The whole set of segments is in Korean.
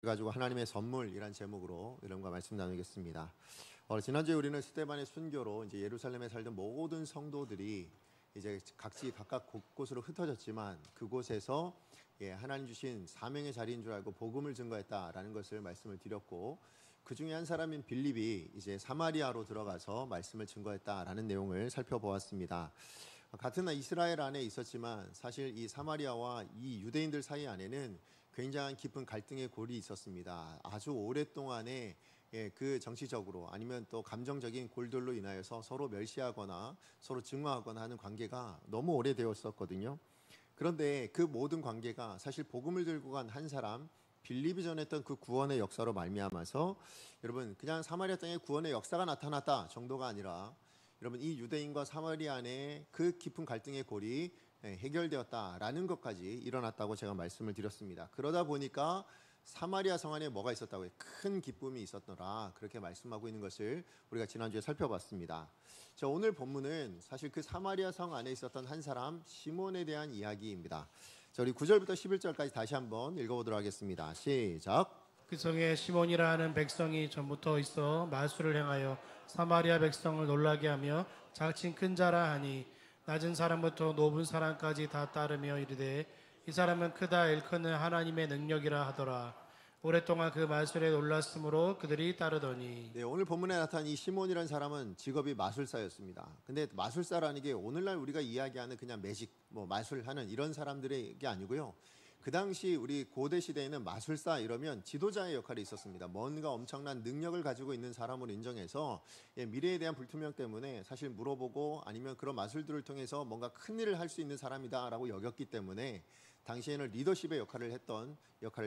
가지고 하나님의 선물이란 제목으로 여러분과 말씀 나누겠습니다. 지난주에 우리는 스데반의 순교로 이제 예루살렘에 살던 모든 성도들이 이제 각각 곳곳으로 흩어졌지만 그곳에서 하나님 주신 사명의 자리인 줄 알고 복음을 증거했다라는 것을 말씀을 드렸고, 그 중에 한 사람인 빌립이 이제 사마리아로 들어가서 말씀을 증거했다라는 내용을 살펴보았습니다. 같은 이스라엘 안에 있었지만 사실 이 사마리아와 이 유대인들 사이 안에는 굉장한 깊은 갈등의 골이 있었습니다. 아주 오랫동안에 그 정치적으로 아니면 또 감정적인 골들로 인하여서 서로 멸시하거나 서로 증오하거나 하는 관계가 너무 오래되었었거든요. 그런데 그 모든 관계가 사실 복음을 들고 간 한 사람 빌립이 전했던 그 구원의 역사로 말미암아서 여러분 그냥 사마리아 땅에 구원의 역사가 나타났다 정도가 아니라 여러분 이 유대인과 사마리아 안에 그 깊은 갈등의 골이 해결되었다라는 것까지 일어났다고 제가 말씀을 드렸습니다. 그러다 보니까 사마리아 성 안에 뭐가 있었다고요? 큰 기쁨이 있었더라, 그렇게 말씀하고 있는 것을 우리가 지난주에 살펴봤습니다. 자, 오늘 본문은 사실 그 사마리아 성 안에 있었던 한 사람 시몬에 대한 이야기입니다. 자, 우리 9절부터 11절까지 다시 한번 읽어보도록 하겠습니다. 시작. 그 성에 시몬이라 하는 백성이 전부터 있어 마술을 행하여 사마리아 백성을 놀라게 하며 작친 큰 자라 하니 낮은 사람부터 높은 사람까지 다 따르며 이르되 이 사람은 크다 일컫는 하나님의 능력이라 하더라. 오랫동안 그 마술에 놀랐으므로 그들이 따르더니. 네, 오늘 본문에 나타난 이 시몬이라는 사람은 직업이 마술사였습니다. 근데 마술사라는 게 오늘날 우리가 이야기하는 그냥 매직, 마술하는 이런 사람들의 게 아니고요. 그 당시 우리 고대 시대에는 마술사 이러면 지도자의 역할이 있었습니다. 뭔가 엄청난 능력을 가지고 있는 사람으로 인정해서 미래에 대한 불투명 때문에 사실 물어보고 아니면 그런 마술들을 통해서 뭔가 큰 일을 할 수 있는 사람이다라고 여겼기 때문에 당시에는 리더십의 역할을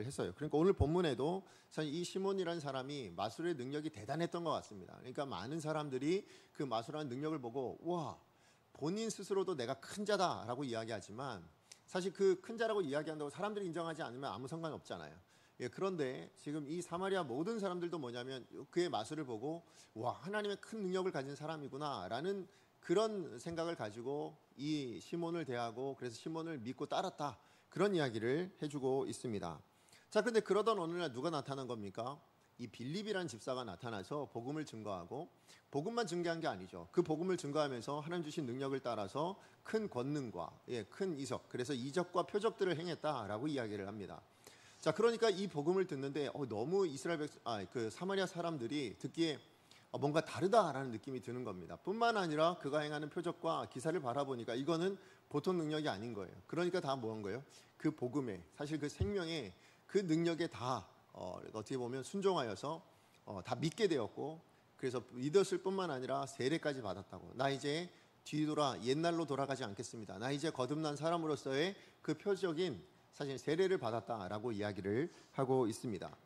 했어요. 그러니까 오늘 본문에도 사실 이 시몬이라는 사람이 마술의 능력이 대단했던 것 같습니다. 그러니까 많은 사람들이 그 마술하는 능력을 보고 와, 본인 스스로도 내가 큰 자다라고 이야기하지만 사실 그 큰 자라고 이야기한다고 사람들이 인정하지 않으면 아무 상관없잖아요. 그런데 지금 이 사마리아 모든 사람들도 뭐냐면 그의 마술을 보고 와, 하나님의 큰 능력을 가진 사람이구나 라는 그런 생각을 가지고 이 시몬을 대하고 그래서 시몬을 믿고 따랐다, 그런 이야기를 해주고 있습니다. 자, 근데 그러던 어느 날 누가 나타난 겁니까? 이 빌립이라는 집사가 나타나서 복음을 증거하고, 복음만 증거한 게 아니죠. 그 복음을 증거하면서 하나님 주신 능력을 따라서 큰 권능과 큰 이적, 그래서 이적과 표적들을 행했다라고 이야기를 합니다. 자, 그러니까 이 복음을 듣는데 너무 그 사마리아 사람들이 듣기에 뭔가 다르다라는 느낌이 드는 겁니다. 뿐만 아니라 그가 행하는 표적과 기사를 바라보니까 이거는 보통 능력이 아닌 거예요. 그러니까 다 뭐한 거예요? 그 복음에, 사실 그 생명에, 그 능력에 다 어떻게 보면 순종하여서 다 믿게 되었고, 그래서 믿었을 뿐만 아니라 세례까지 받았다고. 나 이제 뒤돌아 옛날로 돌아가지 않겠습니다. 나 이제 거듭난 사람으로서의 그 표적인 사실 세례를 받았다라고 이야기를 하고 있습니다.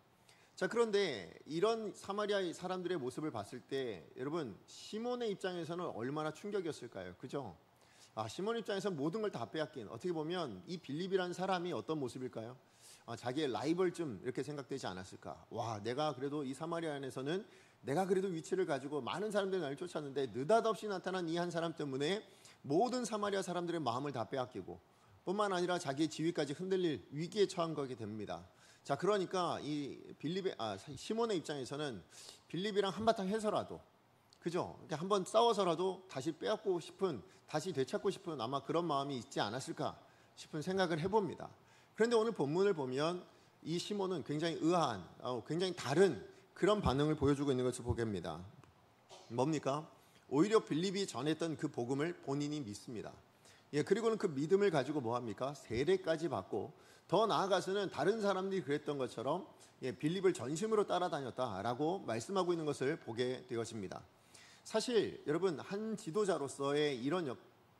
자, 그런데 이런 사마리아 사람들의 모습을 봤을 때 여러분 시몬의 입장에서는 얼마나 충격이었을까요? 그죠? 시몬 입장에서 모든 걸 다 빼앗긴, 어떻게 보면 이 빌립이라는 사람이 어떤 모습일까요? 자기의 라이벌쯤 이렇게 생각되지 않았을까? 와, 내가 그래도 이 사마리아 안에서는 내가 그래도 위치를 가지고 많은 사람들이 나를 쫓았는데 느닷없이 나타난 이 한 사람 때문에 모든 사마리아 사람들의 마음을 다 빼앗기고 뿐만 아니라 자기의 지위까지 흔들릴 위기에 처한 거게 됩니다. 자, 그러니까 이 시몬의 입장에서는 빌립이랑 한바탕 해서라도, 그죠? 한번 싸워서라도 다시 빼앗고 싶은, 다시 되찾고 싶은 아마 그런 마음이 있지 않았을까 싶은 생각을 해봅니다. 그런데 오늘 본문을 보면 이 시몬은 굉장히 의아한, 굉장히 다른 그런 반응을 보여주고 있는 것을 보게 됩니다. 뭡니까? 오히려 빌립이 전했던 그 복음을 본인이 믿습니다. 그리고는 그 믿음을 가지고 뭐합니까? 세례까지 받고, 더 나아가서는 다른 사람들이 그랬던 것처럼 빌립을 전심으로 따라다녔다라고 말씀하고 있는 것을 보게 되어집니다. 사실 여러분 한 지도자로서의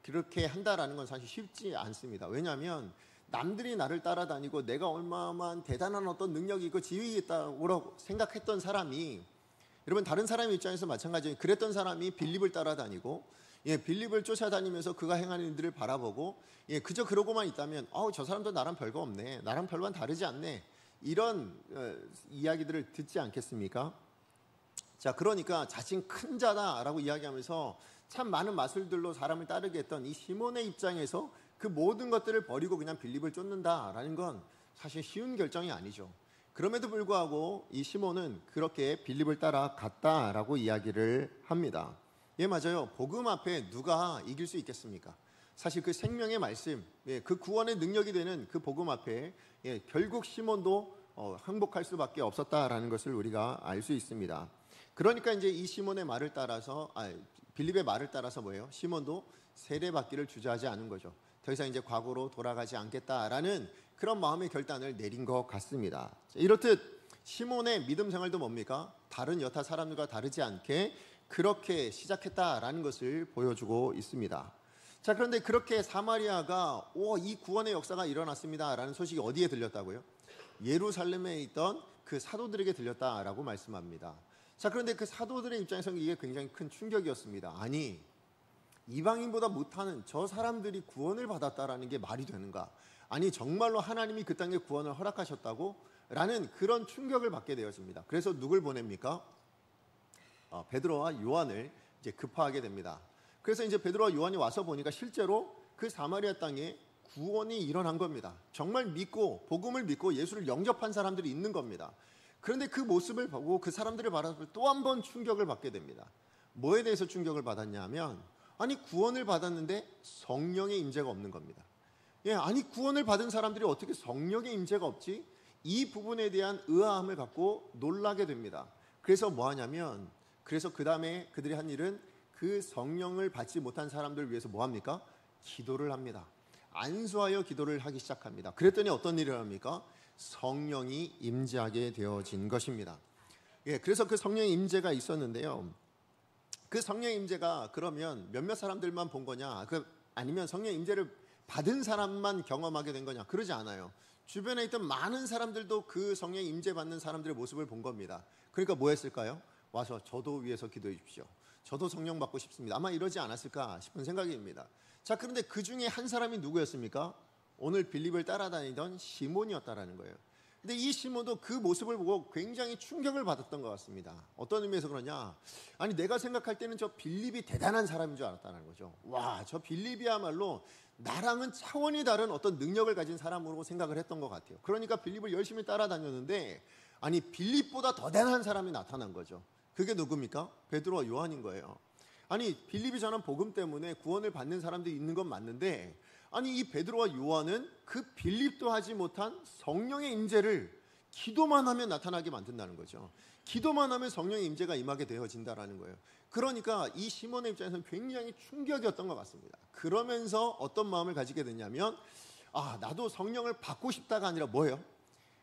그렇게 한다라는 건 사실 쉽지 않습니다. 왜냐하면 남들이 나를 따라다니고 내가 얼마만 대단한 어떤 능력이 있고 지위가 있다고 생각했던 사람이, 여러분 다른 사람의 입장에서 마찬가지예요. 그랬던 사람이 빌립을 따라다니고 빌립을 쫓아다니면서 그가 행하는 일들을 바라보고 그저 그러고만 있다면 저 사람도 나랑 별거 없네, 나랑 별반 다르지 않네, 이런 이야기들을 듣지 않겠습니까? 자, 그러니까 자신 큰 자다라고 이야기하면서 참 많은 마술들로 사람을 따르게 했던 이 시몬의 입장에서 그 모든 것들을 버리고 그냥 빌립을 쫓는다라는 건 사실 쉬운 결정이 아니죠. 그럼에도 불구하고 이 시몬은 그렇게 빌립을 따라갔다라고 이야기를 합니다. 예, 맞아요. 복음 앞에 누가 이길 수 있겠습니까? 사실 그 생명의 말씀, 그 구원의 능력이 되는 그 복음 앞에 결국 시몬도 항복할 수밖에 없었다라는 것을 우리가 알 수 있습니다. 그러니까 이제 이 시몬의 말을 따라서 빌립의 말을 따라서 뭐예요? 시몬도 세례받기를 주저하지 않은 거죠. 더 이상 이제 과거로 돌아가지 않겠다라는 그런 마음의 결단을 내린 것 같습니다. 이렇듯 시몬의 믿음 생활도 뭡니까? 다른 여타 사람들과 다르지 않게 그렇게 시작했다라는 것을 보여주고 있습니다. 자, 그런데 그렇게 사마리아가 이 구원의 역사가 일어났습니다라는 소식이 어디에 들렸다고요? 예루살렘에 있던 그 사도들에게 들렸다라고 말씀합니다. 자, 그런데 그 사도들의 입장에서는 이게 굉장히 큰 충격이었습니다. 아니, 이방인보다 못하는 저 사람들이 구원을 받았다라는 게 말이 되는가? 아니, 정말로 하나님이 그 땅에 구원을 허락하셨다고? 라는 그런 충격을 받게 되었습니다. 그래서 누굴 보냅니까? 베드로와 요한을 이제 급파하게 됩니다. 그래서 이제 베드로와 요한이 와서 보니까 실제로 그 사마리아 땅에 구원이 일어난 겁니다. 정말 믿고 복음을 믿고 예수를 영접한 사람들이 있는 겁니다. 그런데 그 모습을 보고 그 사람들을 바라볼 또 한 번 충격을 받게 됩니다. 뭐에 대해서 충격을 받았냐면 아니 구원을 받았는데 성령의 임재가 없는 겁니다. 아니 구원을 받은 사람들이 어떻게 성령의 임재가 없지? 이 부분에 대한 의아함을 갖고 놀라게 됩니다. 그래서 뭐 하냐면 그래서 그 다음에 그들이 한 일은 그 성령을 받지 못한 사람들을 위해서 뭐 합니까? 기도를 합니다. 안수하여 기도를 하기 시작합니다. 그랬더니 어떤 일을 합니까? 성령이 임재하게 되어진 것입니다. 그래서 그 성령의 임재가 있었는데요. 그 성령의 임재가 그러면 몇몇 사람들만 본 거냐? 아니면 성령의 임재를 받은 사람만 경험하게 된 거냐? 그러지 않아요. 주변에 있던 많은 사람들도 그 성령의 임재 받는 사람들의 모습을 본 겁니다. 그러니까 뭐 했을까요? 와서 저도 위해서 기도해 주십시오. 저도 성령 받고 싶습니다. 아마 이러지 않았을까 싶은 생각입니다. 자, 그런데 그 중에 한 사람이 누구였습니까? 오늘 빌립을 따라다니던 시몬이었다라는 거예요. 근데 이 시몬도 그 모습을 보고 굉장히 충격을 받았던 것 같습니다. 어떤 의미에서 그러냐? 아니 내가 생각할 때는 저 빌립이 대단한 사람인 줄 알았다는 거죠. 와, 저 빌립이야말로 나랑은 차원이 다른 어떤 능력을 가진 사람으로 생각을 했던 것 같아요. 그러니까 빌립을 열심히 따라다녔는데 아니 빌립보다 더 대단한 사람이 나타난 거죠. 그게 누굽니까? 베드로와 요한인 거예요. 아니 빌립이 전한 복음 때문에 구원을 받는 사람들이 있는 건 맞는데 아니 이 베드로와 요한은 그 빌립도 하지 못한 성령의 임재를 기도만 하면 나타나게 만든다는 거죠. 기도만 하면 성령의 임재가 임하게 되어진다라는 거예요. 그러니까 이 시몬의 입장에서는 굉장히 충격이었던 것 같습니다. 그러면서 어떤 마음을 가지게 됐냐면 나도 성령을 받고 싶다가 아니라 뭐예요?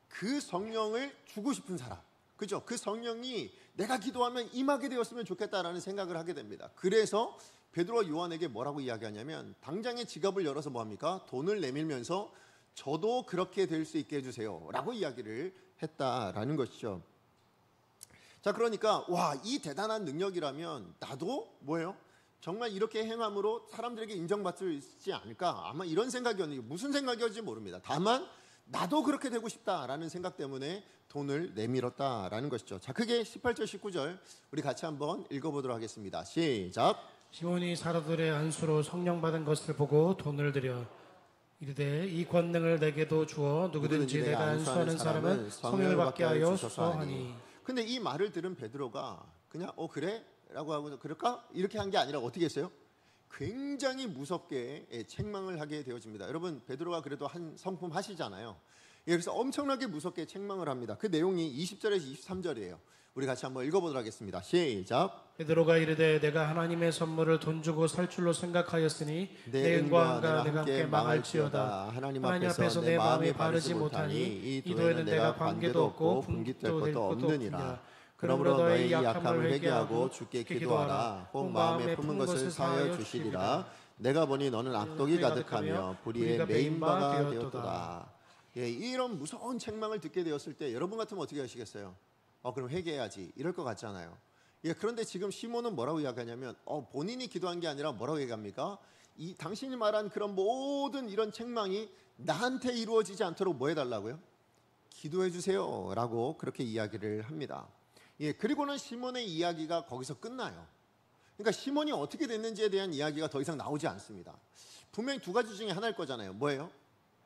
그 성령을 주고 싶은 사람, 그죠? 그 성령이 내가 기도하면 임하게 되었으면 좋겠다라는 생각을 하게 됩니다. 그래서 베드로와 요한에게 뭐라고 이야기하냐면 당장에 지갑을 열어서 뭐합니까? 돈을 내밀면서 저도 그렇게 될 수 있게 해주세요 라고 이야기를 했다라는 것이죠. 자, 그러니까 이 대단한 능력이라면 나도 뭐예요? 정말 이렇게 행함으로 사람들에게 인정받을 수 있지 않을까? 아마 이런 생각이었는데 무슨 생각이었는지 모릅니다. 다만 나도 그렇게 되고 싶다라는 생각 때문에 돈을 내밀었다라는 것이죠. 자, 그게 18절 19절 우리 같이 한번 읽어보도록 하겠습니다. 시작. 시몬이 사도들의 안수로 성령 받은 것을 보고 돈을 들여 이르되 이 권능을 내게도 주어 누구든지 내가 안수하는 사람은 성령을 받게 하여 주소서 하니. 근데 이 말을 들은 베드로가 그냥 그래? 라고 하고 그럴까? 이렇게 한 게 아니라 어떻게 했어요? 굉장히 무섭게 책망을 하게 되어집니다. 여러분 베드로가 그래도 한 성품 하시잖아요. 그래서 엄청나게 무섭게 책망을 합니다. 그 내용이 20절에서 23절이에요. 우리 같이 한번 읽어보도록 하겠습니다. 시작. 베드로가 이르되 내가 하나님의 선물을 돈 주고 살 줄로 생각하였으니 내 은과 내가 함께 망할지어다. 하나님 앞에서 내 마음이 바르지 못하니 이 도에는 내가 관계도 없고 분깃될 것도 없느니라. 그러므로 너의 약함을 회개하고 주께 기도하라. 혹 마음에 품은 것을 사하여 주시리라. 내가 보니 너는 악독이 가득하며 불의의 메인바가 되었도다. 이런 무서운 책망을 듣게 되었을 때 여러분 같으면 어떻게 하시겠어요? 그럼 회개해야지 이럴 것 같잖아요. 그런데 지금 시몬은 뭐라고 이야기하냐면 본인이 기도한 게 아니라 뭐라고 얘기합니까? 당신이 말한 그런 모든 이런 책망이 나한테 이루어지지 않도록 뭐 해달라고요? 기도해 주세요 라고 그렇게 이야기를 합니다. 그리고는 시몬의 이야기가 거기서 끝나요. 그러니까 시몬이 어떻게 됐는지에 대한 이야기가 더 이상 나오지 않습니다. 분명히 두 가지 중에 하나일 거잖아요. 뭐예요?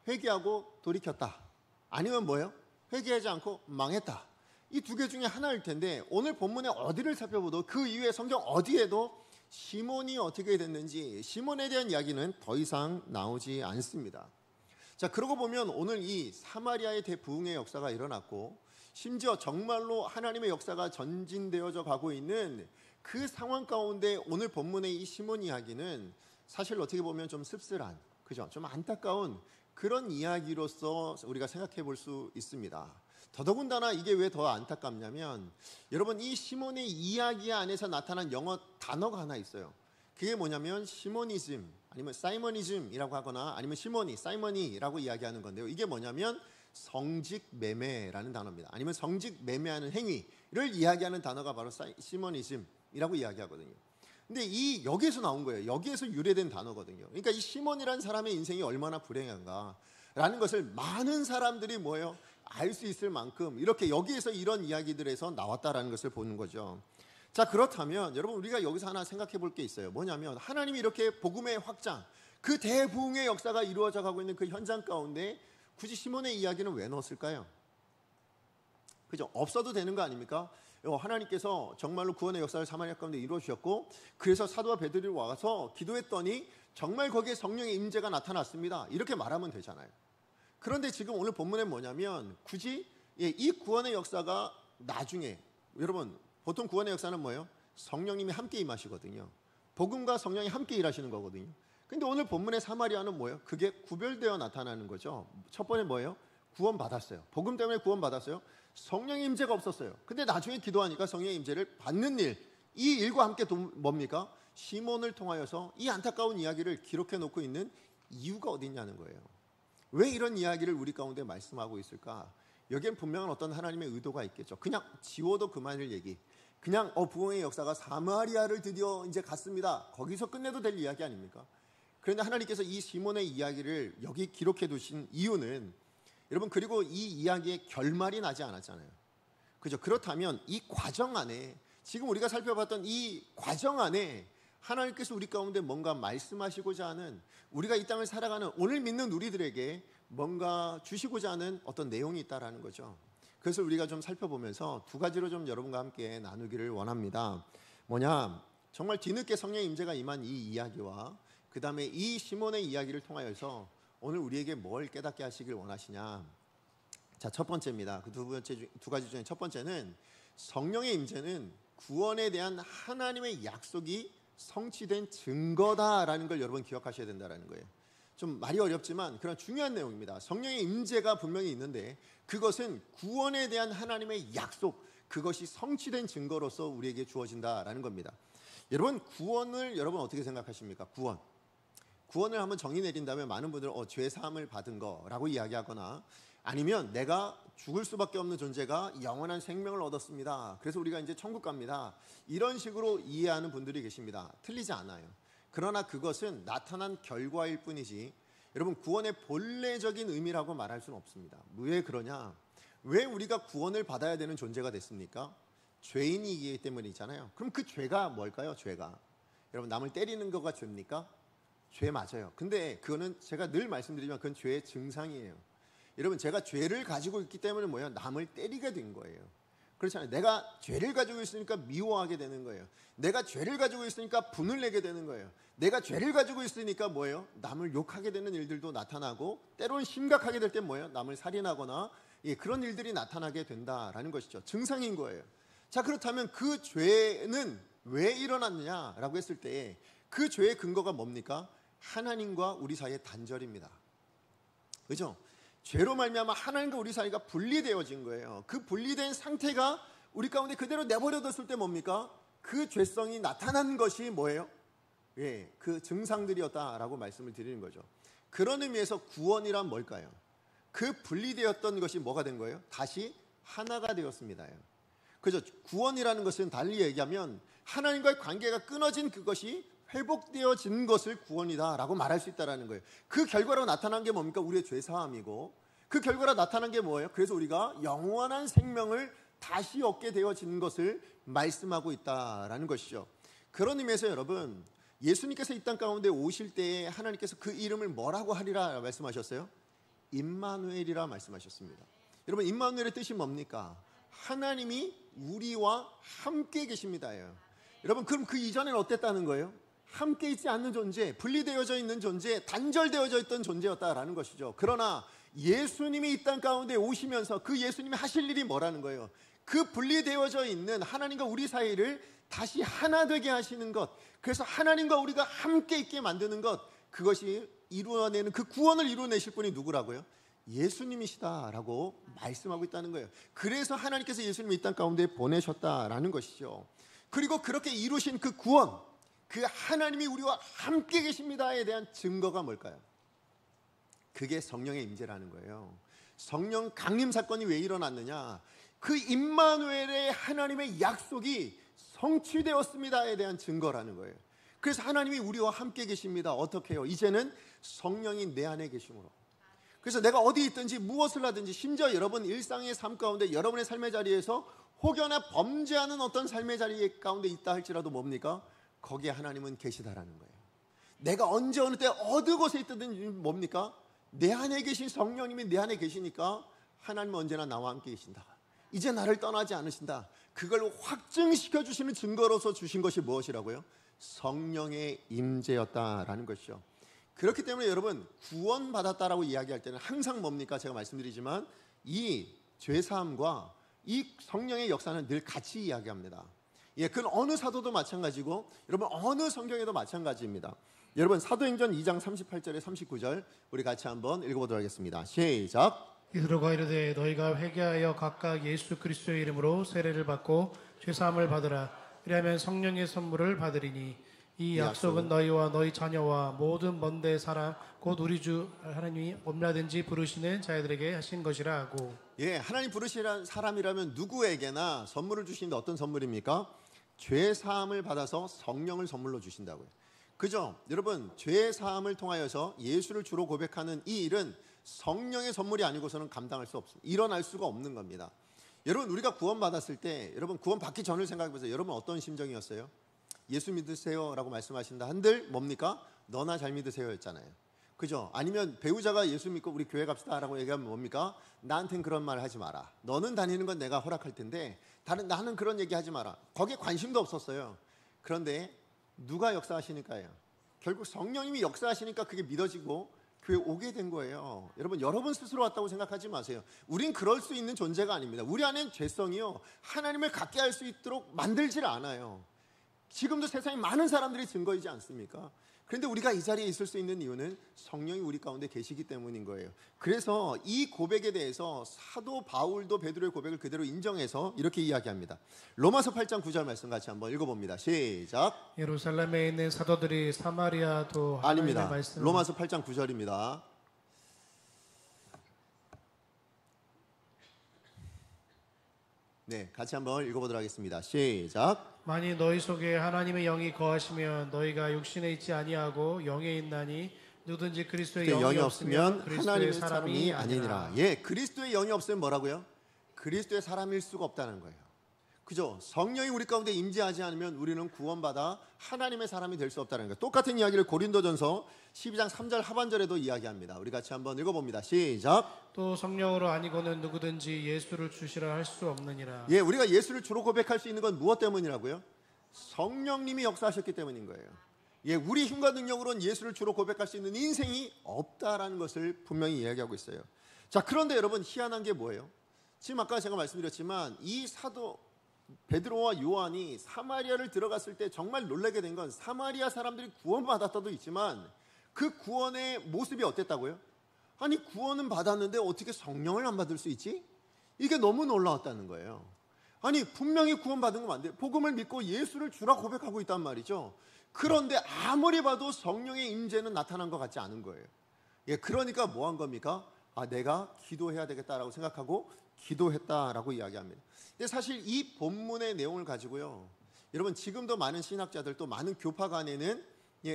회개하고 돌이켰다. 아니면 뭐예요? 회개하지 않고 망했다. 이 두 개 중에 하나일 텐데 오늘 본문의 어디를 살펴봐도 그 이후에 성경 어디에도 시몬이 어떻게 됐는지 시몬에 대한 이야기는 더 이상 나오지 않습니다. 자, 그러고 보면 오늘 이 사마리아의 대부흥의 역사가 일어났고 심지어 정말로 하나님의 역사가 전진되어져 가고 있는 그 상황 가운데 오늘 본문의 이 시몬 이야기는 사실 어떻게 보면 좀 씁쓸한, 그죠? 좀 안타까운 그런 이야기로서 우리가 생각해 볼 수 있습니다. 더더군다나 이게 왜 더 안타깝냐면 여러분 이 시몬의 이야기 안에서 나타난 영어 단어가 하나 있어요. 그게 뭐냐면 시모니즘 아니면 사이머니즘이라고 하거나 아니면 시몬이 사이머니라고 이야기하는 건데요. 이게 뭐냐면 성직매매라는 단어입니다. 아니면 성직매매하는 행위를 이야기하는 단어가 바로 시모니즘이라고 이야기하거든요. 근데 이 여기에서 나온 거예요. 여기에서 유래된 단어거든요. 그러니까 이 시몬이라는 사람의 인생이 얼마나 불행한가라는 것을 많은 사람들이 뭐예요? 알 수 있을 만큼 이렇게 여기에서 이런 이야기들에서 나왔다라는 것을 보는 거죠. 자, 그렇다면 여러분 우리가 여기서 하나 생각해 볼 게 있어요. 뭐냐면 하나님이 이렇게 복음의 확장, 그 대부흥의 역사가 이루어져 가고 있는 그 현장 가운데 굳이 시몬의 이야기는 왜 넣었을까요? 그죠? 없어도 되는 거 아닙니까? 하나님께서 정말로 구원의 역사를 사마리아 가운데 이루어 주셨고 그래서 사도와 베드로가 와서 기도했더니 정말 거기에 성령의 임재가 나타났습니다. 이렇게 말하면 되잖아요. 그런데 지금 오늘 본문에 뭐냐면 굳이 이 구원의 역사가 나중에 여러분 보통 구원의 역사는 뭐예요? 성령님이 함께 임하시거든요. 복음과 성령이 함께 일하시는 거거든요. 근데 오늘 본문의 사마리아는 뭐예요? 그게 구별되어 나타나는 거죠. 첫 번째 뭐예요? 구원받았어요. 복음 때문에 구원받았어요. 성령의 임재가 없었어요. 근데 나중에 기도하니까 성령의 임재를 받는 일, 이 일과 함께 뭡니까? 시몬을 통하여서 이 안타까운 이야기를 기록해 놓고 있는 이유가 어디 있냐는 거예요. 왜 이런 이야기를 우리 가운데 말씀하고 있을까? 여기엔 분명한 어떤 하나님의 의도가 있겠죠. 그냥 지워도 그만일 얘기. 그냥 부흥의 역사가 사마리아를 드디어 이제 갔습니다. 거기서 끝내도 될 이야기 아닙니까? 그런데 하나님께서 이 시몬의 이야기를 여기 기록해 두신 이유는 여러분 그리고 이 이야기의 결말이 나지 않았잖아요. 그죠? 그렇다면 이 과정 안에 지금 우리가 살펴봤던 이 과정 안에 하나님께서 우리 가운데 뭔가 말씀하시고자 하는 우리가 이 땅을 살아가는 오늘 믿는 우리들에게 뭔가 주시고자 하는 어떤 내용이 있다라는 거죠. 그래서 우리가 좀 살펴보면서 두 가지로 좀 여러분과 함께 나누기를 원합니다. 뭐냐? 정말 뒤늦게 성령의 임재가 임한 이 이야기와 그 다음에 이 시몬의 이야기를 통하여서 오늘 우리에게 뭘 깨닫게 하시길 원하시냐? 자, 첫 번째입니다. 그 두 가지 중에 첫 번째는 성령의 임재는 구원에 대한 하나님의 약속이 성취된 증거다라는 걸 여러분 기억하셔야 된다는 거예요. 좀 말이 어렵지만 그런 중요한 내용입니다. 성령의 임재가 분명히 있는데 그것은 구원에 대한 하나님의 약속, 그것이 성취된 증거로서 우리에게 주어진다라는 겁니다. 여러분 구원을 여러분 어떻게 생각하십니까? 구원을 한번 정의 내린다면 많은 분들은 죄 사함을 받은 거라고 이야기하거나 아니면 내가 죽을 수밖에 없는 존재가 영원한 생명을 얻었습니다. 그래서 우리가 이제 천국 갑니다. 이런 식으로 이해하는 분들이 계십니다. 틀리지 않아요. 그러나 그것은 나타난 결과일 뿐이지 여러분 구원의 본래적인 의미라고 말할 수는 없습니다. 왜 그러냐? 왜 우리가 구원을 받아야 되는 존재가 됐습니까? 죄인이기 때문이잖아요. 그럼 그 죄가 뭘까요? 죄가 여러분 남을 때리는 거가 죄입니까? 죄 맞아요. 근데 그거는 제가 늘 말씀드리지만 그건 죄의 증상이에요. 여러분 제가 죄를 가지고 있기 때문에 뭐예요? 남을 때리게 된 거예요. 그렇잖아요. 내가 죄를 가지고 있으니까 미워하게 되는 거예요. 내가 죄를 가지고 있으니까 분을 내게 되는 거예요. 내가 죄를 가지고 있으니까 뭐예요? 남을 욕하게 되는 일들도 나타나고 때로는 심각하게 될 때 뭐예요? 남을 살인하거나 그런 일들이 나타나게 된다라는 것이죠. 증상인 거예요. 자, 그렇다면 그 죄는 왜 일어났느냐라고 했을 때 그 죄의 근거가 뭡니까? 하나님과 우리 사이의 단절입니다. 그죠? 죄로 말미암아 하나님과 우리 사이가 분리되어진 거예요. 그 분리된 상태가 우리 가운데 그대로 내버려뒀을 때 뭡니까? 그 죄성이 나타난 것이 뭐예요? 그 증상들이었다라고 말씀을 드리는 거죠. 그런 의미에서 구원이란 뭘까요? 그 분리되었던 것이 뭐가 된 거예요? 다시 하나가 되었습니다. 그죠? 구원이라는 것은 달리 얘기하면 하나님과의 관계가 끊어진 그것이 회복되어진 것을 구원이다라고 말할 수 있다는 거예요. 그 결과로 나타난 게 뭡니까? 우리의 죄사함이고 그 결과로 나타난 게 뭐예요? 그래서 우리가 영원한 생명을 다시 얻게 되어진 것을 말씀하고 있다라는 것이죠. 그런 의미에서 여러분 예수님께서 이 땅 가운데 오실 때에 하나님께서 그 이름을 뭐라고 하리라 말씀하셨어요? 임마누엘이라 말씀하셨습니다. 여러분 임마누엘의 뜻이 뭡니까? 하나님이 우리와 함께 계십니다예요. 여러분 그럼 그 이전에는 어땠다는 거예요? 함께 있지 않는 존재, 분리되어져 있는 존재, 단절되어져 있던 존재였다라는 것이죠. 그러나 예수님이 이 땅 가운데 오시면서 그 예수님이 하실 일이 뭐라는 거예요? 그 분리되어져 있는 하나님과 우리 사이를 다시 하나 되게 하시는 것, 그래서 하나님과 우리가 함께 있게 만드는 것, 그것이 이루어내는 그 구원을 이루어내실 분이 누구라고요? 예수님이시다라고 말씀하고 있다는 거예요. 그래서 하나님께서 예수님을 이 땅 가운데 보내셨다라는 것이죠. 그리고 그렇게 이루신 그 구원, 그 하나님이 우리와 함께 계십니다에 대한 증거가 뭘까요? 그게 성령의 임재라는 거예요. 성령 강림 사건이 왜 일어났느냐? 그 임마누엘의 하나님의 약속이 성취되었습니다에 대한 증거라는 거예요. 그래서 하나님이 우리와 함께 계십니다. 어떻게 해요? 이제는 성령이 내 안에 계심으로. 그래서 내가 어디 있든지 무엇을 하든지, 심지어 여러분 일상의 삶 가운데 여러분의 삶의 자리에서 혹여나 범죄하는 어떤 삶의 자리 가운데 있다 할지라도 뭡니까? 거기에 하나님은 계시다라는 거예요. 내가 언제 어느 때 어느 곳에 있든 뭡니까? 내 안에 계신 성령님이 내 안에 계시니까 하나님은 언제나 나와 함께 계신다. 이제 나를 떠나지 않으신다. 그걸 확증시켜 주시는 증거로서 주신 것이 무엇이라고요? 성령의 임재였다라는 것이죠. 그렇기 때문에 여러분 구원받았다라고 이야기할 때는 항상 뭡니까? 제가 말씀드리지만 이 죄사함과 이 성령의 역사는 늘 같이 이야기합니다. 예, 그건 어느 사도도 마찬가지고 여러분 어느 성경에도 마찬가지입니다. 여러분 사도행전 2장 38절에 39절 우리 같이 한번 읽어보도록 하겠습니다. 시작. 이스라엘아 이르되 너희가 회개하여 각각 예수 그리스도의 이름으로 세례를 받고 죄사함을 받으라. 그리하면 성령의 선물을 받으리니 이 약속은 너희와 너희 자녀와 모든 먼데 사람 곧 우리 주 하나님이 얼마든지 부르시는 자들에게 하신 것이라 하고. 예, 하나님 부르시는 사람이라면 누구에게나 선물을 주시는데 어떤 선물입니까? 죄 사함을 받아서 성령을 선물로 주신다고요. 그죠? 여러분 죄 사함을 통하여서 예수를 주로 고백하는 이 일은 성령의 선물이 아니고서는 감당할 수 없습니다. 일어날 수가 없는 겁니다. 여러분 우리가 구원받았을 때 여러분 구원받기 전을 생각해 보세요. 여러분 어떤 심정이었어요? 예수 믿으세요 라고 말씀하신다 한들 뭡니까? 너나 잘 믿으세요 였잖아요. 그죠? 아니면 배우자가 예수 믿고 우리 교회 갑시다 라고 얘기하면 뭡니까? 나한텐 그런 말 하지 마라. 너는 다니는 건 내가 허락할 텐데 나는 그런 얘기 하지 마라. 거기에 관심도 없었어요. 그런데 누가 역사하시니까요? 결국 성령님이 역사하시니까 그게 믿어지고 교회 오게 된 거예요. 여러분 스스로 왔다고 생각하지 마세요. 우린 그럴 수 있는 존재가 아닙니다. 우리 안엔 죄성이요 하나님을 갖게 할 수 있도록 만들질 않아요. 지금도 세상에 많은 사람들이 증거이지 않습니까? 그런데 우리가 이 자리에 있을 수 있는 이유는 성령이 우리 가운데 계시기 때문인 거예요. 그래서 이 고백에 대해서 사도 바울도 베드로의 고백을 그대로 인정해서 이렇게 이야기합니다. 로마서 8장 9절 말씀 같이 한번 읽어봅니다. 시작. 예루살렘에 있는 사도들이 사마리아도 아닙니다. 말씀... 로마서 8장 9절입니다. 네, 같이 한번 읽어보도록 하겠습니다. 시작. 만일 너희 속에 하나님의 영이 거하시면 너희가 육신에 있지 아니하고 영에 있나니 누구든지 그리스도의 영이 없으면 하나님의 사람이 아니니라. 예, 그리스도의 영이 없으면 뭐라고요? 그리스도의 사람일 수가 없다는 거예요. 그죠? 성령이 우리 가운데 임재하지 않으면 우리는 구원받아 하나님의 사람이 될 수 없다는 거예요. 똑같은 이야기를 고린도전서 12장 3절 하반절에도 이야기합니다. 우리 같이 한번 읽어봅니다. 시작. 또 성령으로 아니고는 누구든지 예수를 주시라 할 수 없느니라. 예, 우리가 예수를 주로 고백할 수 있는 건 무엇 때문이라고요? 성령님이 역사하셨기 때문인 거예요. 예, 우리 힘과 능력으로는 예수를 주로 고백할 수 있는 인생이 없다라는 것을 분명히 이야기하고 있어요. 자, 그런데 여러분 희한한 게 뭐예요? 지금 아까 제가 말씀드렸지만 이 사도 베드로와 요한이 사마리아를 들어갔을 때 정말 놀라게 된 건 사마리아 사람들이 구원받았다도 있지만 그 구원의 모습이 어땠다고요? 아니 구원은 받았는데 어떻게 성령을 안 받을 수 있지? 이게 너무 놀라웠다는 거예요. 아니 분명히 구원받은 건 안 돼. 복음을 믿고 예수를 주라 고백하고 있단 말이죠. 그런데 아무리 봐도 성령의 임재는 나타난 것 같지 않은 거예요. 예, 그러니까 뭐 한 겁니까? 아, 내가 기도해야 되겠다라고 생각하고 기도했다라고 이야기합니다. 근데 사실 이 본문의 내용을 가지고요, 여러분 지금도 많은 신학자들 또 많은 교파 간에는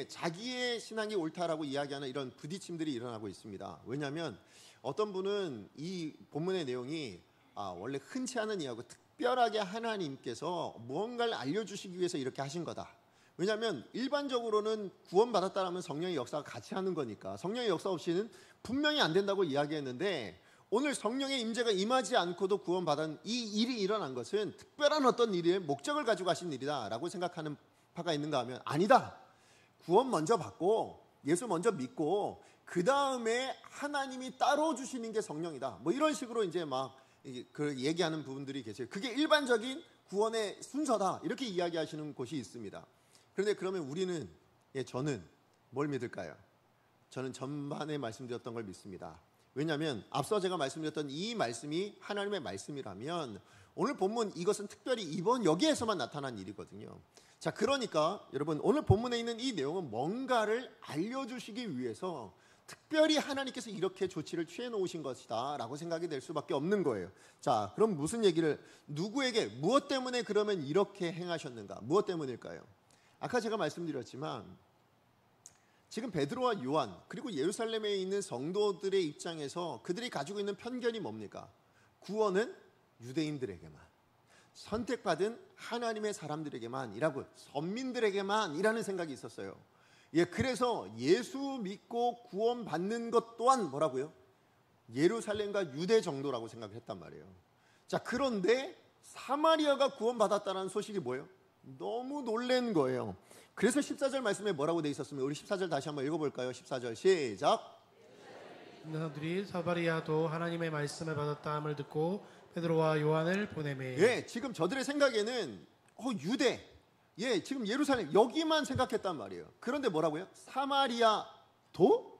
자기의 신앙이 옳다라고 이야기하는 이런 부딪힘들이 일어나고 있습니다. 왜냐하면 어떤 분은 이 본문의 내용이 원래 흔치 않은 이야기고 특별하게 하나님께서 무언가를 알려주시기 위해서 이렇게 하신 거다. 왜냐하면 일반적으로는 구원받았다라면 성령의 역사가 같이 하는 거니까 성령의 역사 없이는 분명히 안 된다고 이야기했는데 오늘 성령의 임재가 임하지 않고도 구원받은 이 일이 일어난 것은 특별한 어떤 일의 목적을 가지고 하신 일이다라고 생각하는 파가 있는가 하면 아니다. 구원 먼저 받고 예수 먼저 믿고 그 다음에 하나님이 따로 주시는 게 성령이다. 뭐 이런 식으로 이제 막 그 얘기하는 부분들이 계세요. 그게 일반적인 구원의 순서다. 이렇게 이야기하시는 곳이 있습니다. 그런데 그러면 우리는, 저는 뭘 믿을까요? 저는 전반에 말씀드렸던 걸 믿습니다. 왜냐하면 앞서 제가 말씀드렸던 이 말씀이 하나님의 말씀이라면 오늘 본문 이것은 특별히 이번 여기에서만 나타난 일이거든요. 자, 그러니까 여러분 오늘 본문에 있는 이 내용은 뭔가를 알려주시기 위해서 특별히 하나님께서 이렇게 조치를 취해 놓으신 것이다 라고 생각이 될 수밖에 없는 거예요. 자, 그럼 무슨 얘기를, 누구에게, 무엇 때문에 그러면 이렇게 행하셨는가? 무엇 때문일까요? 아까 제가 말씀드렸지만 지금 베드로와 요한 그리고 예루살렘에 있는 성도들의 입장에서 그들이 가지고 있는 편견이 뭡니까? 구원은 유대인들에게만, 선택받은 하나님의 사람들에게만이라고, 선민들에게만이라는 생각이 있었어요. 그래서 예수 믿고 구원받는 것 또한 뭐라고요? 예루살렘과 유대 정도라고 생각을 했단 말이에요. 자, 그런데 사마리아가 구원받았다는 소식이 뭐예요? 너무 놀란 거예요. 그래서 14절 말씀에 뭐라고 돼 있었으면 우리 14절 다시 한번 읽어볼까요? 14절 시작. 너희들이 사마리아도 하나님의 말씀을 받았다함을 듣고 베드로와 요한을 보내매. 지금 저들의 생각에는 유대, 지금 예루살렘 여기만 생각했단 말이에요. 그런데 뭐라고요? 사마리아도?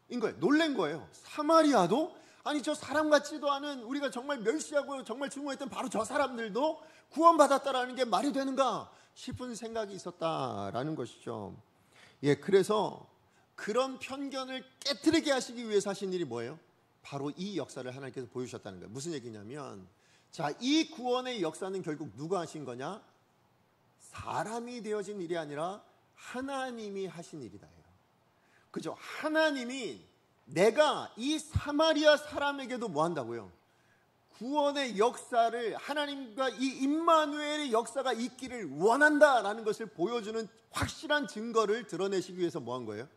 인 거예요. 놀란 거예요. 사마리아도? 아니 저 사람 같지도 않은, 우리가 정말 멸시하고 정말 증오했던 바로 저 사람들도 구원받았다라는 게 말이 되는가 싶은 생각이 있었다라는 것이죠. 그래서 그런 편견을 깨트리게 하시기 위해서 하신 일이 뭐예요? 바로 이 역사를 하나님께서 보여주셨다는 거예요. 무슨 얘기냐면, 자, 이 구원의 역사는 결국 누가 하신 거냐? 사람이 되어진 일이 아니라 하나님이 하신 일이다. 그죠? 하나님이 내가 이 사마리아 사람에게도 뭐 한다고요? 구원의 역사를, 하나님과 이 임마누엘의 역사가 있기를 원한다라는 것을 보여주는 확실한 증거를 드러내시기 위해서 뭐 한 거예요?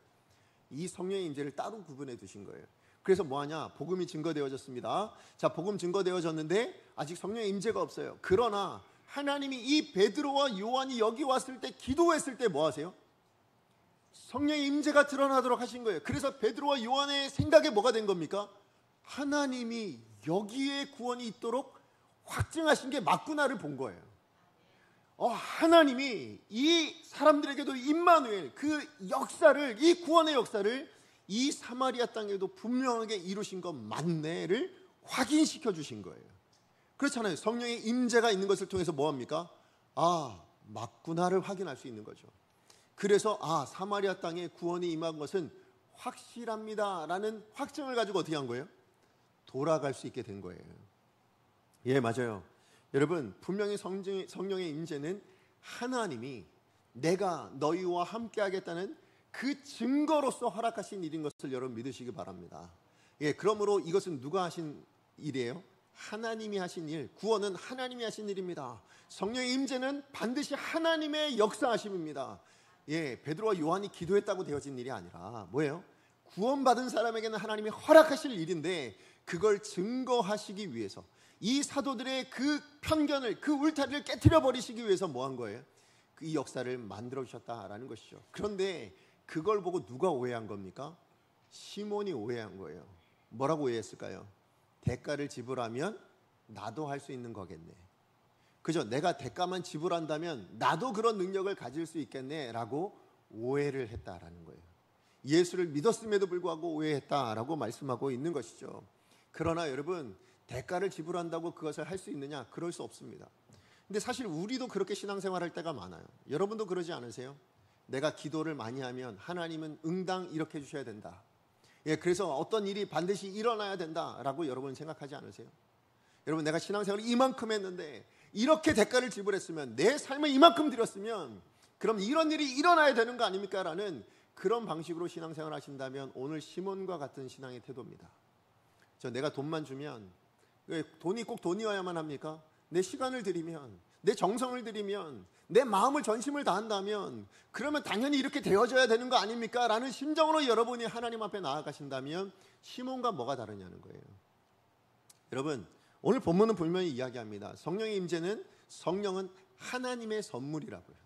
이 성령의 임재를 따로 구분해 두신 거예요. 그래서 뭐 하냐? 복음이 증거되어졌습니다. 자, 복음 증거되어졌는데 아직 성령의 임재가 없어요. 그러나 하나님이 이 베드로와 요한이 여기 왔을 때, 기도했을 때 뭐 하세요? 성령의 임재가 드러나도록 하신 거예요. 그래서 베드로와 요한의 생각에 뭐가 된 겁니까? 하나님이 여기에 구원이 있도록 확증하신 게 맞구나를 본 거예요. 하나님이 이 사람들에게도 임마누엘, 그 역사를, 이 구원의 역사를 이 사마리아 땅에도 분명하게 이루신 것 맞네를 확인시켜 주신 거예요. 그렇잖아요. 성령의 임재가 있는 것을 통해서 뭐합니까? 맞구나를 확인할 수 있는 거죠. 그래서 사마리아 땅에 구원이 임한 것은 확실합니다라는 확증을 가지고 어떻게 한 거예요? 돌아갈 수 있게 된 거예요. 맞아요. 여러분, 분명히 성령의 임재는 하나님이 내가 너희와 함께 하겠다는 그 증거로서 허락하신 일인 것을 여러분 믿으시기 바랍니다. 그러므로 이것은 누가 하신 일이에요? 하나님이 하신 일, 구원은 하나님이 하신 일입니다. 성령의 임재는 반드시 하나님의 역사하심입니다. 베드로와 요한이 기도했다고 되어진 일이 아니라 뭐예요? 구원받은 사람에게는 하나님이 허락하실 일인데 그걸 증거하시기 위해서, 이 사도들의 그 편견을, 그 울타리를 깨트려 버리시기 위해서 뭐 한 거예요? 이 역사를 만들어 주셨다라는 것이죠. 그런데 그걸 보고 누가 오해한 겁니까? 시몬이 오해한 거예요. 뭐라고 오해했을까요? 대가를 지불하면 나도 할 수 있는 거겠네. 그죠? 내가 대가만 지불한다면 나도 그런 능력을 가질 수 있겠네 라고 오해를 했다라는 거예요. 예수를 믿었음에도 불구하고 오해했다라고 말씀하고 있는 것이죠. 그러나 여러분, 대가를 지불한다고 그것을 할 수 있느냐? 그럴 수 없습니다. 근데 사실 우리도 그렇게 신앙생활할 때가 많아요. 여러분도 그러지 않으세요? 내가 기도를 많이 하면 하나님은 응당 이렇게 해주셔야 된다. 그래서 어떤 일이 반드시 일어나야 된다라고 여러분 생각하지 않으세요? 여러분, 내가 신앙생활을 이만큼 했는데 이렇게 대가를 지불했으면, 내 삶을 이만큼 드렸으면 그럼 이런 일이 일어나야 되는 거 아닙니까? 라는 그런 방식으로 신앙생활 하신다면 오늘 시몬과 같은 신앙의 태도입니다. 내가 돈만 주면, 왜 돈이 꼭 돈이어야만 합니까? 내 시간을 드리면, 내 정성을 드리면, 내 마음을 전심을 다한다면 그러면 당연히 이렇게 되어져야 되는 거 아닙니까? 라는 심정으로 여러분이 하나님 앞에 나아가신다면 시몬과 뭐가 다르냐는 거예요. 여러분, 오늘 본문은 분명히 이야기합니다. 성령의 임재는 성령은 하나님의 선물이라고요.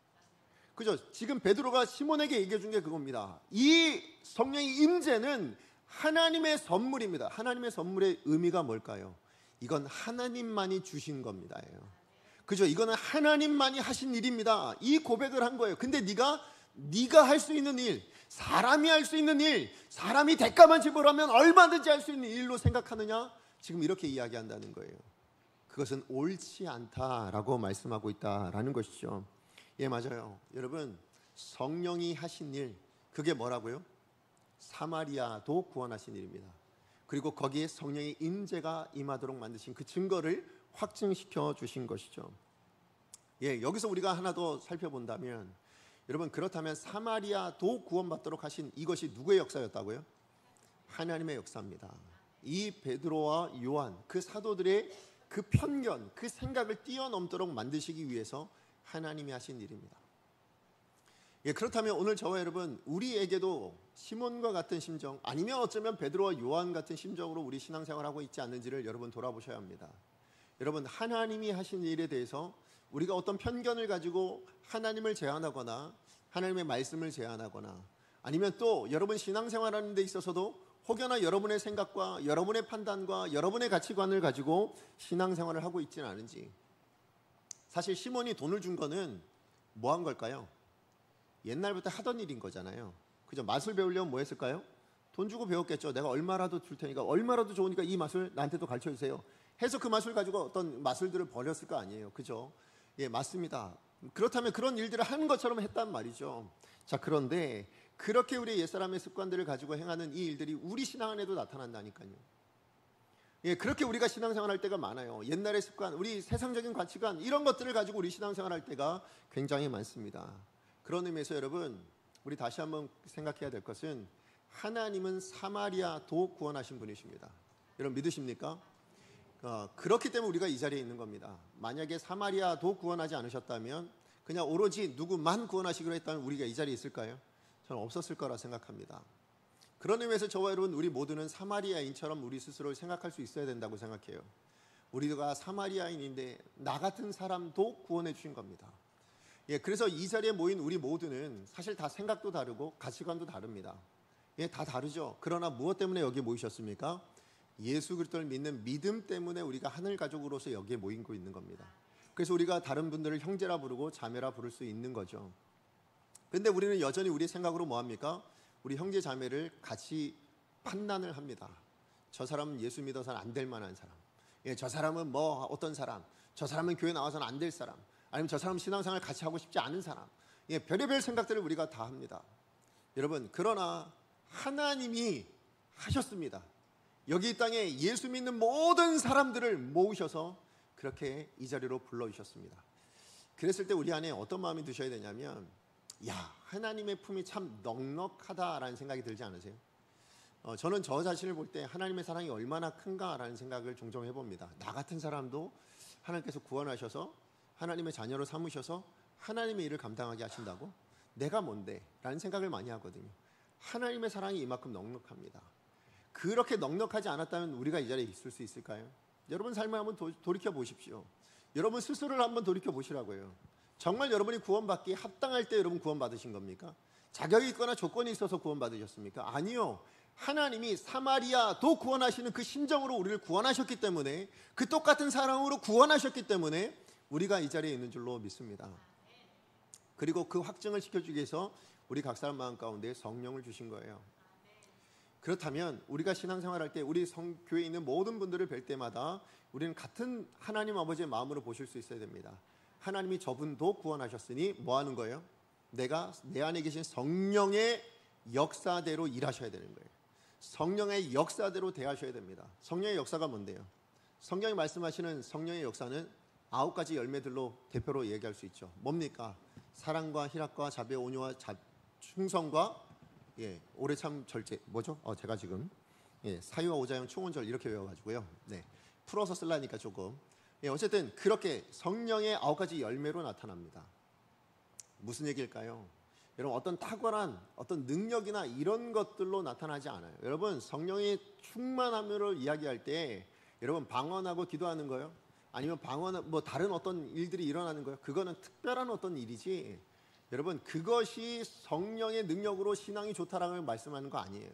그죠? 지금 베드로가 시몬에게 얘기해 준 게 그겁니다. 이 성령의 임재는 하나님의 선물입니다. 하나님의 선물의 의미가 뭘까요? 이건 하나님만이 주신 겁니다. 그죠? 이거는 하나님만이 하신 일입니다. 이 고백을 한 거예요. 근데 네가 할 수 있는 일, 사람이 할 수 있는 일, 사람이 대가만 지불하면 얼마든지 할 수 있는 일로 생각하느냐? 지금 이렇게 이야기한다는 거예요. 그것은 옳지 않다라고 말씀하고 있다라는 것이죠. 예, 맞아요. 여러분, 성령이 하신 일, 그게 뭐라고요? 사마리아도 구원하신 일입니다. 그리고 거기에 성령의 임재가 임하도록 만드신 그 증거를 확증시켜 주신 것이죠. 예, 여기서 우리가 하나 더 살펴본다면, 여러분, 그렇다면 사마리아도 구원받도록 하신 이것이 누구의 역사였다고요? 하나님의 역사입니다. 이 베드로와 요한, 그 사도들의 그 편견, 그 생각을 뛰어넘도록 만드시기 위해서 하나님이 하신 일입니다. 예, 그렇다면 오늘 저와 여러분, 우리에게도 시몬과 같은 심정, 아니면 어쩌면 베드로와 요한 같은 심정으로 우리 신앙생활을 하고 있지 않는지를 여러분 돌아보셔야 합니다. 여러분, 하나님이 하신 일에 대해서 우리가 어떤 편견을 가지고 하나님을 제한하거나 하나님의 말씀을 제한하거나, 아니면 또 여러분 신앙생활하는 데 있어서도 혹여나 여러분의 생각과 여러분의 판단과 여러분의 가치관을 가지고 신앙생활을 하고 있지는 않은지. 사실 시몬이 돈을 준 거는 뭐 한 걸까요? 옛날부터 하던 일인 거잖아요. 그죠? 맛을 배우려면 뭐 했을까요? 돈 주고 배웠겠죠. 내가 얼마라도 줄 테니까, 얼마라도 좋으니까 이 맛을 나한테도 가르쳐 주세요 해서 그 맛을 가지고 어떤 마술들을 벌였을 거 아니에요. 그죠? 예, 맞습니다. 그렇다면 그런 일들을 하는 것처럼 했단 말이죠. 자, 그런데 그렇게 우리 옛사람의 습관들을 가지고 행하는 이 일들이 우리 신앙 안에도 나타난다니까요. 예, 그렇게 우리가 신앙생활할 때가 많아요. 옛날의 습관, 우리 세상적인 가치관, 이런 것들을 가지고 우리 신앙생활할 때가 굉장히 많습니다. 그런 의미에서 여러분, 우리 다시 한번 생각해야 될 것은 하나님은 사마리아도 구원하신 분이십니다. 여러분 믿으십니까? 그렇기 때문에 우리가 이 자리에 있는 겁니다. 만약에 사마리아도 구원하지 않으셨다면, 그냥 오로지 누구만 구원하시기로 했다면 우리가 이 자리에 있을까요? 저는 없었을 거라 생각합니다. 그런 의미에서 저와 여러분, 우리 모두는 사마리아인처럼 우리 스스로를 생각할 수 있어야 된다고 생각해요. 우리가 사마리아인인데 나 같은 사람도 구원해 주신 겁니다. 예, 그래서 이 자리에 모인 우리 모두는 사실 다 생각도 다르고 가치관도 다릅니다. 예, 다 다르죠. 그러나 무엇 때문에 여기 모이셨습니까? 예수 그리스도를 믿는 믿음 때문에 우리가 하늘 가족으로서 여기에 모이고 있는 겁니다. 그래서 우리가 다른 분들을 형제라 부르고 자매라 부를 수 있는 거죠. 그런데 우리는 여전히 우리 생각으로 뭐합니까? 우리 형제 자매를 같이 판단을 합니다. 저 사람은 예수 믿어서는 안 될 만한 사람, 예, 저 사람은 뭐 어떤 사람, 저 사람은 교회 나와서는 안 될 사람, 아니면 저 사람 신앙생활 같이 하고 싶지 않은 사람, 예, 별의별 생각들을 우리가 다 합니다. 여러분, 그러나 하나님이 하셨습니다. 여기 이 땅에 예수 믿는 모든 사람들을 모으셔서 그렇게 이 자리로 불러주셨습니다. 그랬을 때 우리 안에 어떤 마음이 드셔야 되냐면, 야, 하나님의 품이 참 넉넉하다라는 생각이 들지 않으세요? 저는 저 자신을 볼 때 하나님의 사랑이 얼마나 큰가라는 생각을 종종 해봅니다. 나 같은 사람도 하나님께서 구원하셔서 하나님의 자녀로 삼으셔서 하나님의 일을 감당하게 하신다고? 내가 뭔데? 라는 생각을 많이 하거든요. 하나님의 사랑이 이만큼 넉넉합니다. 그렇게 넉넉하지 않았다면 우리가 이 자리에 있을 수 있을까요? 여러분 삶을 한번 돌이켜 보십시오. 여러분 스스로를 한번 돌이켜 보시라고요. 정말 여러분이 구원받기에 합당할 때 여러분 구원받으신 겁니까? 자격이 있거나 조건이 있어서 구원받으셨습니까? 아니요. 하나님이 사마리아도 구원하시는 그 심정으로 우리를 구원하셨기 때문에, 그 똑같은 사랑으로 구원하셨기 때문에 우리가 이 자리에 있는 줄로 믿습니다. 그리고 그 확증을 시켜주기 위해서 우리 각 사람 마음 가운데 성령을 주신 거예요. 그렇다면 우리가 신앙생활할 때 우리 교회에 있는 모든 분들을 뵐 때마다 우리는 같은 하나님 아버지의 마음으로 보실 수 있어야 됩니다. 하나님이 저분도 구원하셨으니 뭐 하는 거예요? 내가 내 안에 계신 성령의 역사대로 일하셔야 되는 거예요. 성령의 역사대로 대하셔야 됩니다. 성령의 역사가 뭔데요? 성경이 말씀하시는 성령의 역사는 9가지 열매들로 대표로 얘기할 수 있죠. 뭡니까? 사랑과 희락과 자비와 온유와 충성과 오래 참 절제, 뭐죠? 제가 지금 사유와 오자영 충원절 이렇게 외워가지고요. 풀어서 쓰려니까 조금. 어쨌든 그렇게 성령의 9가지 열매로 나타납니다. 무슨 얘기일까요? 여러분, 어떤 탁월한 어떤 능력이나 이런 것들로 나타나지 않아요. 여러분, 성령의 충만함을 이야기할 때 여러분 방언하고 기도하는 거요? 아니면 방언 뭐 다른 어떤 일들이 일어나는 거요? 그거는 특별한 어떤 일이지. 여러분 그것이 성령의 능력으로 신앙이 좋다라고 말씀하는 거 아니에요.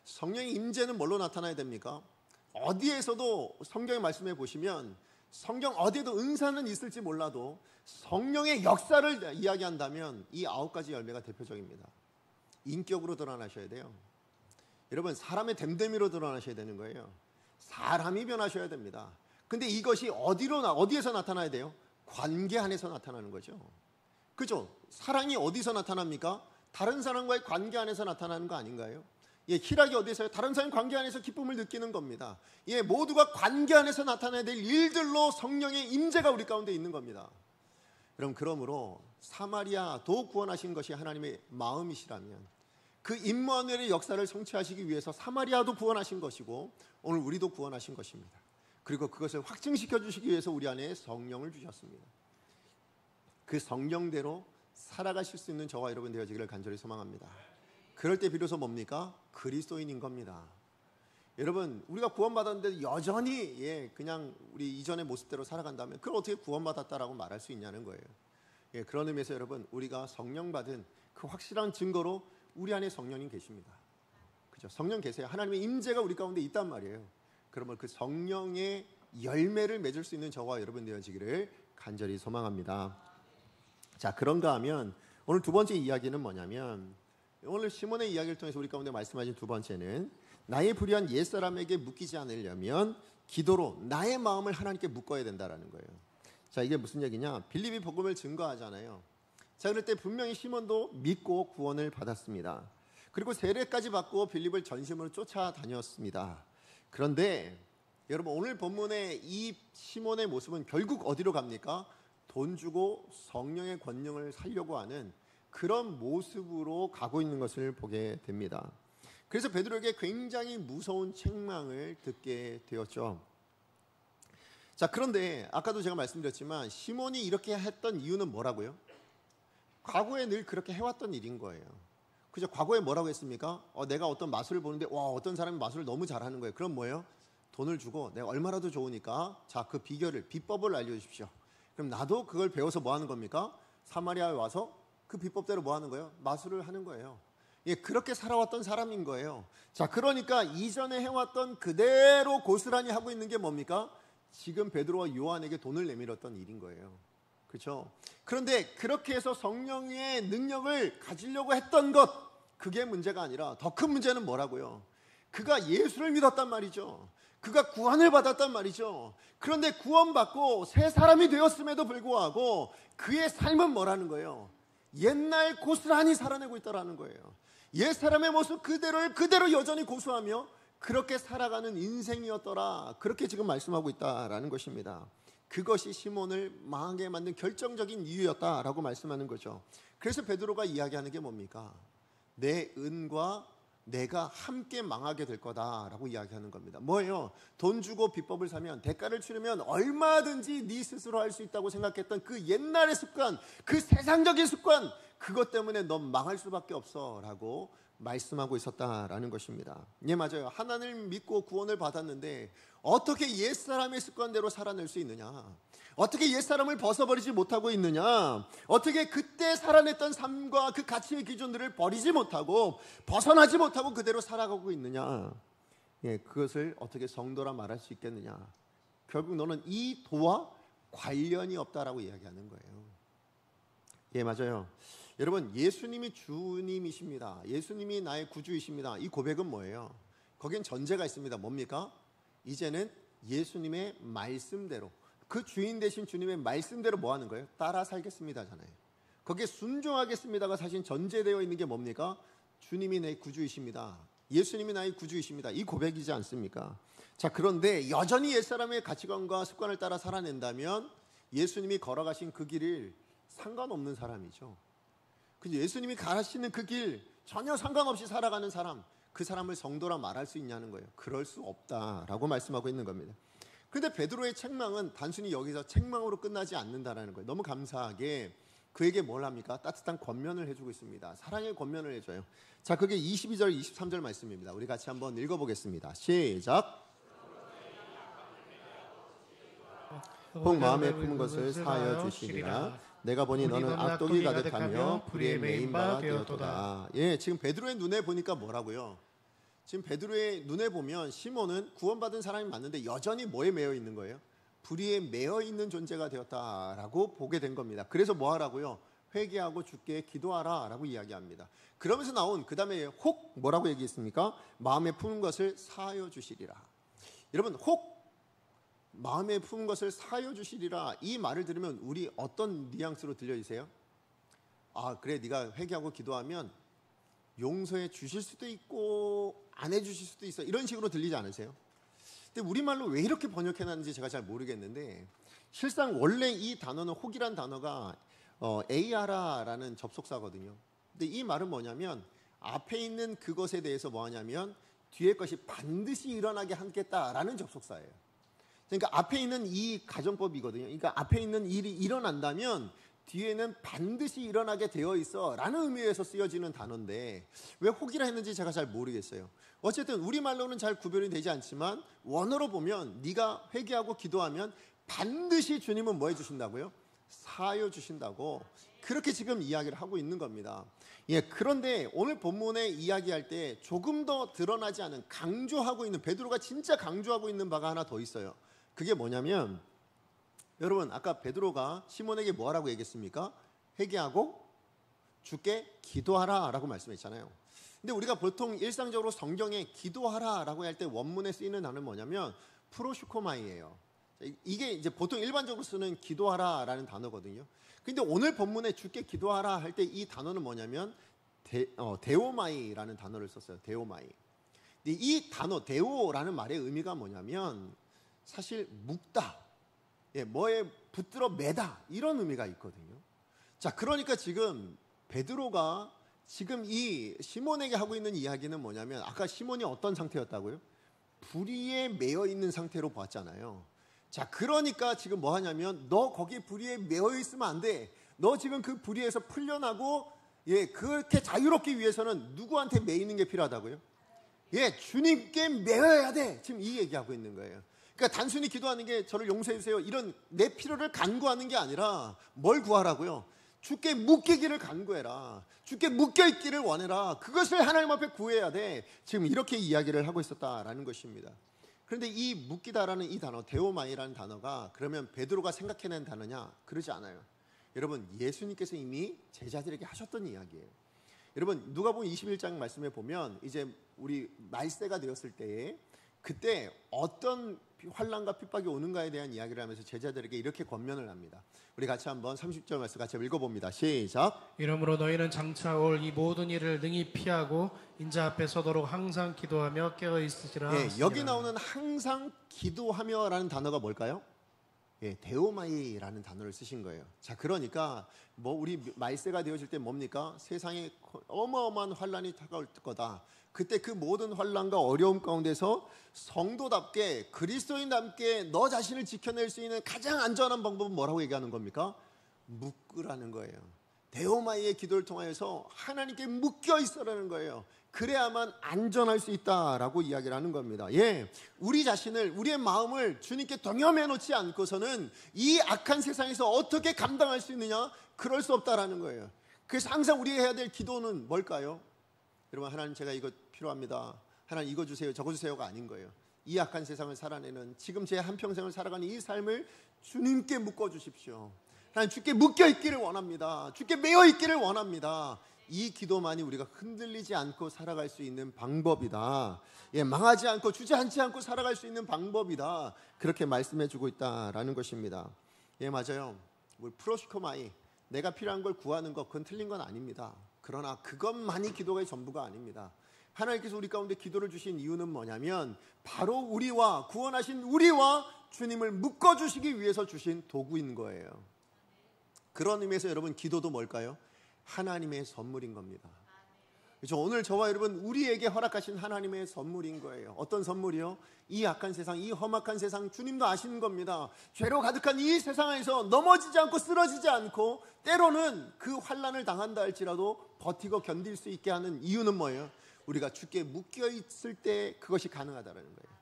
성령의 임재는 뭘로 나타나야 됩니까? 어디에서도 성경의 말씀에 보시면 성경 어디에도 은사는 있을지 몰라도 성령의 역사를 이야기한다면 이 9가지 열매가 대표적입니다. 인격으로 드러나셔야 돼요. 여러분 사람의 됨됨이로 드러나셔야 되는 거예요. 사람이 변하셔야 됩니다. 근데 이것이 어디에서 나타나야 돼요? 관계 안에서 나타나는 거죠. 그죠? 사랑이 어디서 나타납니까? 다른 사람과의 관계 안에서 나타나는 거 아닌가요? 예, 희락이 어디서요? 다른 사람 관계 안에서 기쁨을 느끼는 겁니다. 예, 모두가 관계 안에서 나타나야 될 일들로 성령의 임재가 우리 가운데 있는 겁니다. 그러므로 사마리아도 구원하신 것이 하나님의 마음이시라면 그 임마누엘의 역사를 성취하시기 위해서 사마리아도 구원하신 것이고 오늘 우리도 구원하신 것입니다. 그리고 그것을 확증시켜 주시기 위해서 우리 안에 성령을 주셨습니다. 그 성령대로 살아가실 수 있는 저와 여러분 되어지기를 간절히 소망합니다. 그럴 때 비로소 뭡니까? 그리스도인인 겁니다. 여러분 우리가 구원받았는데 여전히 그냥 우리 이전의 모습대로 살아간다면 그걸 어떻게 구원받았다라고 말할 수 있냐는 거예요. 그런 의미에서 여러분 우리가 성령 받은 그 확실한 증거로 우리 안에 성령님 계십니다. 그죠? 성령 계세요. 하나님의 임재가 우리 가운데 있단 말이에요. 그러면 그 성령의 열매를 맺을 수 있는 저와 여러분 되어지기를 간절히 소망합니다. 자, 그런가 하면 오늘 두 번째 이야기는 뭐냐면 오늘 시몬의 이야기를 통해서 우리 가운데 말씀하신 두 번째는 나의 불의한 옛사람에게 묶이지 않으려면 기도로 나의 마음을 하나님께 묶어야 된다라는 거예요. 자, 이게 무슨 얘기냐? 빌립이 복음을 증거하잖아요. 자, 그럴 때 분명히 시몬도 믿고 구원을 받았습니다. 그리고 세례까지 받고 빌립을 전심으로 쫓아다녔습니다. 그런데 여러분 오늘 본문의 이 시몬의 모습은 결국 어디로 갑니까? 돈 주고 성령의 권능을 살려고 하는 그런 모습으로 가고 있는 것을 보게 됩니다. 그래서 베드로에게 굉장히 무서운 책망을 듣게 되었죠. 자, 그런데 아까도 제가 말씀드렸지만 시몬이 이렇게 했던 이유는 뭐라고요? 과거에 늘 그렇게 해왔던 일인 거예요. 그죠? 과거에 뭐라고 했습니까? 내가 어떤 마술을 보는데 어떤 사람이 마술을 너무 잘하는 거예요. 그럼 뭐예요? 돈을 주고 내가 얼마라도 좋으니까 자, 그 비법을 알려주십시오. 그럼 나도 그걸 배워서 뭐 하는 겁니까? 사마리아에 와서 그 비법대로 뭐 하는 거예요? 마술을 하는 거예요. 그렇게 살아왔던 사람인 거예요. 자, 그러니까 이전에 해왔던 그대로 고스란히 하고 있는 게 뭡니까? 지금 베드로와 요한에게 돈을 내밀었던 일인 거예요. 그렇죠? 그런데 그렇게 해서 성령의 능력을 가지려고 했던 것, 그게 문제가 아니라 더 큰 문제는 뭐라고요? 그가 예수를 믿었단 말이죠. 그가 구원을 받았단 말이죠. 그런데 구원받고 새 사람이 되었음에도 불구하고 그의 삶은 뭐라는 거예요? 옛날 고스란히 살아내고 있다라는 거예요. 옛 사람의 모습 그대로 여전히 고수하며 그렇게 살아가는 인생이었더라. 그렇게 지금 말씀하고 있다라는 것입니다. 그것이 시몬을 망하게 만든 결정적인 이유였다라고 말씀하는 거죠. 그래서 베드로가 이야기하는 게 뭡니까? 내 은과 내가 함께 망하게 될 거다라고 이야기하는 겁니다. 뭐예요? 돈 주고 비법을 사면 대가를 치르면 얼마든지 네 스스로 할 수 있다고 생각했던 그 옛날의 습관, 그 세상적인 습관, 그것 때문에 넌 망할 수밖에 없어라고 말씀하고 있었다라는 것입니다. 예, 맞아요. 하나님을 믿고 구원을 받았는데 어떻게 옛사람의 습관대로 살아낼 수 있느냐? 어떻게 옛사람을 벗어버리지 못하고 있느냐? 어떻게 그때 살아냈던 삶과 그 가치의 기준들을 버리지 못하고 벗어나지 못하고 그대로 살아가고 있느냐? 예, 그것을 어떻게 성도라 말할 수 있겠느냐? 결국 너는 이 도와 관련이 없다라고 이야기하는 거예요. 예, 맞아요. 여러분, 예수님이 주님이십니다. 예수님이 나의 구주이십니다. 이 고백은 뭐예요? 거기엔 전제가 있습니다. 뭡니까? 이제는 예수님의 말씀대로, 그 주인 되신 주님의 말씀대로 뭐 하는 거예요? 따라 살겠습니다잖아요. 거기에 순종하겠습니다가 사실 전제되어 있는 게 뭡니까? 주님이 내 구주이십니다. 예수님이 나의 구주이십니다. 이 고백이지 않습니까? 자, 그런데 여전히 옛사람의 가치관과 습관을 따라 살아낸다면 예수님이 걸어가신 그 길을 상관없는 사람이죠. 예수님이 가시는 그 길 전혀 상관없이 살아가는 사람, 그 사람을 성도라 말할 수 있냐는 거예요. 그럴 수 없다라고 말씀하고 있는 겁니다. 그런데 베드로의 책망은 단순히 여기서 책망으로 끝나지 않는다라는 거예요. 너무 감사하게 그에게 뭘 합니까? 따뜻한 권면을 해주고 있습니다. 사랑의 권면을 해줘요. 자, 그게 22절, 23절 말씀입니다. 우리 같이 한번 읽어보겠습니다. 시작. 혹 마음에 품은 것을 사하여 주시리라. 내가 보니 너는 악독이 가득하며 불의에 매인 바가 되었도다. 예, 지금 베드로의 눈에 보니까 뭐라고요? 지금 베드로의 눈에 보면 시몬은 구원받은 사람이 맞는데 여전히 뭐에 매여 있는 거예요? 불의에 매여 있는 존재가 되었다라고 보게 된 겁니다. 그래서 뭐 하라고요? 회개하고 주께 기도하라 라고 이야기합니다. 그러면서 나온 그 다음에 혹 뭐라고 얘기했습니까? 마음에 품은 것을 사하여 주시리라. 여러분, 혹 마음에 품은 것을 사하여 주시리라, 이 말을 들으면 우리 어떤 뉘앙스로 들려지세요? 아, 그래, 네가 회개하고 기도하면 용서해 주실 수도 있고 안 해주실 수도 있어, 이런 식으로 들리지 않으세요? 근데 우리말로 왜 이렇게 번역해놨는지 제가 잘 모르겠는데, 실상 원래 이 단어는 혹이란 단어가 에이아라라는 접속사거든요. 근데 이 말은 뭐냐면 앞에 있는 그것에 대해서 뭐 하냐면 뒤에 것이 반드시 일어나게 하겠다라는 접속사예요. 그러니까 앞에 있는 이 가정법이거든요. 그러니까 앞에 있는 일이 일어난다면 뒤에는 반드시 일어나게 되어 있어 라는 의미에서 쓰여지는 단어인데 왜 혹이라 했는지 제가 잘 모르겠어요. 어쨌든 우리말로는 잘 구별이 되지 않지만 원어로 보면 네가 회개하고 기도하면 반드시 주님은 뭐 해주신다고요? 사하여 주신다고, 그렇게 지금 이야기를 하고 있는 겁니다. 예, 그런데 오늘 본문에 이야기할 때 조금 더 드러나지 않은, 강조하고 있는, 베드로가 진짜 강조하고 있는 바가 하나 더 있어요. 그게 뭐냐면, 여러분 아까 베드로가 시몬에게 뭐 하라고 얘기했습니까? 회개하고 주께 기도하라 라고 말씀했잖아요. 근데 우리가 보통 일상적으로 성경에 기도하라 라고 할 때 원문에 쓰이는 단어는 뭐냐면 프로슈코마이예요. 이게 이제 보통 일반적으로 쓰는 기도하라 라는 단어거든요. 근데 오늘 본문에 주께 기도하라 할 때 이 단어는 뭐냐면 데오마이라는 단어를 썼어요. 데오마이. 근데 이 단어 데오라는 말의 의미가 뭐냐면 사실 묶다, 예, 뭐에 붙들어 매다, 이런 의미가 있거든요. 자, 그러니까 지금 베드로가 지금 이 시몬에게 하고 있는 이야기는 뭐냐면, 아까 시몬이 어떤 상태였다고요? 불의에 매여 있는 상태로 봤잖아요. 자, 그러니까 지금 뭐 하냐면 너 거기 불의에 매여 있으면 안 돼. 너 지금 그 불의에서 풀려나고, 예, 그렇게 자유롭기 위해서는 누구한테 매이는 게 필요하다고요? 예, 주님께 매여야 돼. 지금 이 얘기하고 있는 거예요. 그러니까 단순히 기도하는 게 저를 용서해 주세요, 이런 내 필요를 간구하는 게 아니라 뭘 구하라고요? 주께 묶이기를 간구해라. 주께 묶여 있기를 원해라. 그것을 하나님 앞에 구해야 돼. 지금 이렇게 이야기를 하고 있었다라는 것입니다. 그런데 이 묶이다라는 이 단어, 데오마이라는 단어가 그러면 베드로가 생각해낸 단어냐? 그러지 않아요. 여러분, 예수님께서 이미 제자들에게 하셨던 이야기예요. 여러분, 누가복음 21장 말씀에 보면 이제 우리 말세가 되었을 때에 그때 어떤 환난과 핍박이 오는가에 대한 이야기를 하면서 제자들에게 이렇게 권면을 합니다. 우리 같이 한번 30절 말씀 같이 읽어봅니다. 시작. 이러므로 너희는 장차 올 이 모든 일을 능히 피하고 인자 앞에 서도록 항상 기도하며 깨어 있으시라. 예, 여기 나오는 항상 기도하며라는 단어가 뭘까요? 예, 데오마이라는 단어를 쓰신 거예요. 자, 그러니까 뭐 우리 말세가 되어질 때 뭡니까? 세상에 어마어마한 환난이 다가올 거다. 그때 그 모든 환난과 어려움 가운데서 성도답게, 그리스도인답게 너 자신을 지켜낼 수 있는 가장 안전한 방법은 뭐라고 얘기하는 겁니까? 묶으라는 거예요. 데오마이의 기도를 통하여서 하나님께 묶여 있으라는 거예요. 그래야만 안전할 수 있다라고 이야기를 하는 겁니다. 예, 우리 자신을, 우리의 마음을 주님께 동여매 놓지 않고서는 이 악한 세상에서 어떻게 감당할 수 있느냐? 그럴 수 없다라는 거예요. 그래서 항상 우리가 해야 될 기도는 뭘까요? 여러분, 하나님 제가 이거 필요합니다. 하나님 이거 주세요, 저거 주세요가 아닌 거예요. 이 악한 세상을 살아내는, 지금 제 한평생을 살아가는 이 삶을 주님께 묶어주십시오. 하나님 주께 묶여 있기를 원합니다. 주께 매여 있기를 원합니다. 이 기도만이 우리가 흔들리지 않고 살아갈 수 있는 방법이다. 예, 망하지 않고 주저앉지 않고 살아갈 수 있는 방법이다. 그렇게 말씀해주고 있다라는 것입니다. 예, 맞아요. 우리 프로시코마이, 내가 필요한 걸 구하는 것, 그건 틀린 건 아닙니다. 그러나 그것만이 기도의 전부가 아닙니다. 하나님께서 우리 가운데 기도를 주신 이유는 뭐냐면 바로 우리와, 구원하신 우리와 주님을 묶어주시기 위해서 주신 도구인 거예요. 그런 의미에서 여러분, 기도도 뭘까요? 하나님의 선물인 겁니다. 그렇죠? 오늘 저와 여러분, 우리에게 허락하신 하나님의 선물인 거예요. 어떤 선물이요? 이 악한 세상, 이 험악한 세상, 주님도 아시는 겁니다. 죄로 가득한 이 세상에서 넘어지지 않고 쓰러지지 않고 때로는 그 환난을 당한다 할지라도 버티고 견딜 수 있게 하는 이유는 뭐예요? 우리가 주께 묶여 있을 때 그것이 가능하다는 거예요.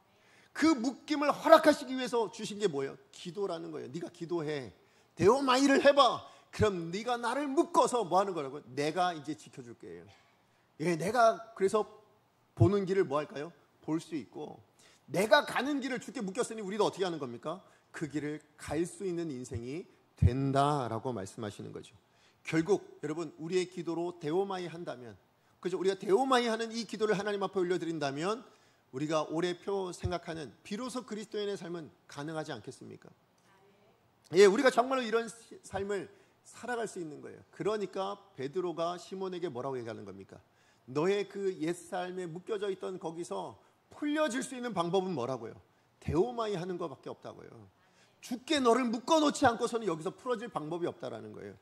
그 묶임을 허락하시기 위해서 주신 게 뭐예요? 기도라는 거예요. 네가 기도해. 데오마이를 해봐. 그럼 네가 나를 묶어서 뭐 하는 거라고요? 내가 이제 지켜줄 거예요. 예, 내가 그래서 보는 길을 뭐 할까요? 볼 수 있고, 내가 가는 길을 주께 묶였으니 우리도 어떻게 하는 겁니까? 그 길을 갈 수 있는 인생이 된다라고 말씀하시는 거죠. 결국 여러분, 우리의 기도로 데오마이 한다면, 그죠? 우리가 데오마이 하는 이 기도를 하나님 앞에 올려드린다면 우리가 올해표 생각하는 비로소 그리스도인의 삶은 가능하지 않겠습니까? 예, 우리가 정말로 이런 삶을 살아갈 수 있는 거예요. 그러니까 베드로가 시몬에게 뭐라고 얘기하는 겁니까? 너의 그 옛삶에 묶여져 있던 거기서 풀려질 수 있는 방법은 뭐라고요? 데오마이 하는 것밖에 없다고요. 주께 너를 묶어놓지 않고서는 여기서 풀어질 방법이 없다라는 거예요.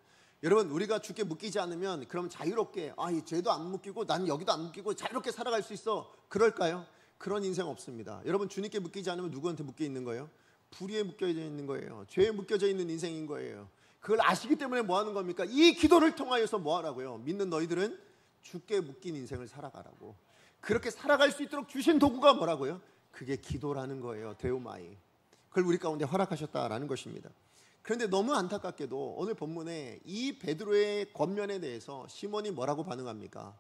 여러분, 우리가 주께 묶이지 않으면 그럼 자유롭게 이 죄도 안 묶이고 난 여기도 안 묶이고 자유롭게 살아갈 수 있어, 그럴까요? 그런 인생 없습니다. 여러분, 주님께 묶이지 않으면 누구한테 묶여 있는 거예요? 불의에 묶여져 있는 거예요. 죄에 묶여져 있는 인생인 거예요. 그걸 아시기 때문에 뭐 하는 겁니까? 이 기도를 통하여서 뭐 하라고요? 믿는 너희들은 주께 묶인 인생을 살아가라고. 그렇게 살아갈 수 있도록 주신 도구가 뭐라고요? 그게 기도라는 거예요. 데오마이. 그걸 우리 가운데 허락하셨다라는 것입니다. 그런데 너무 안타깝게도 오늘 본문에 이 베드로의 권면에 대해서 시몬이 뭐라고 반응합니까?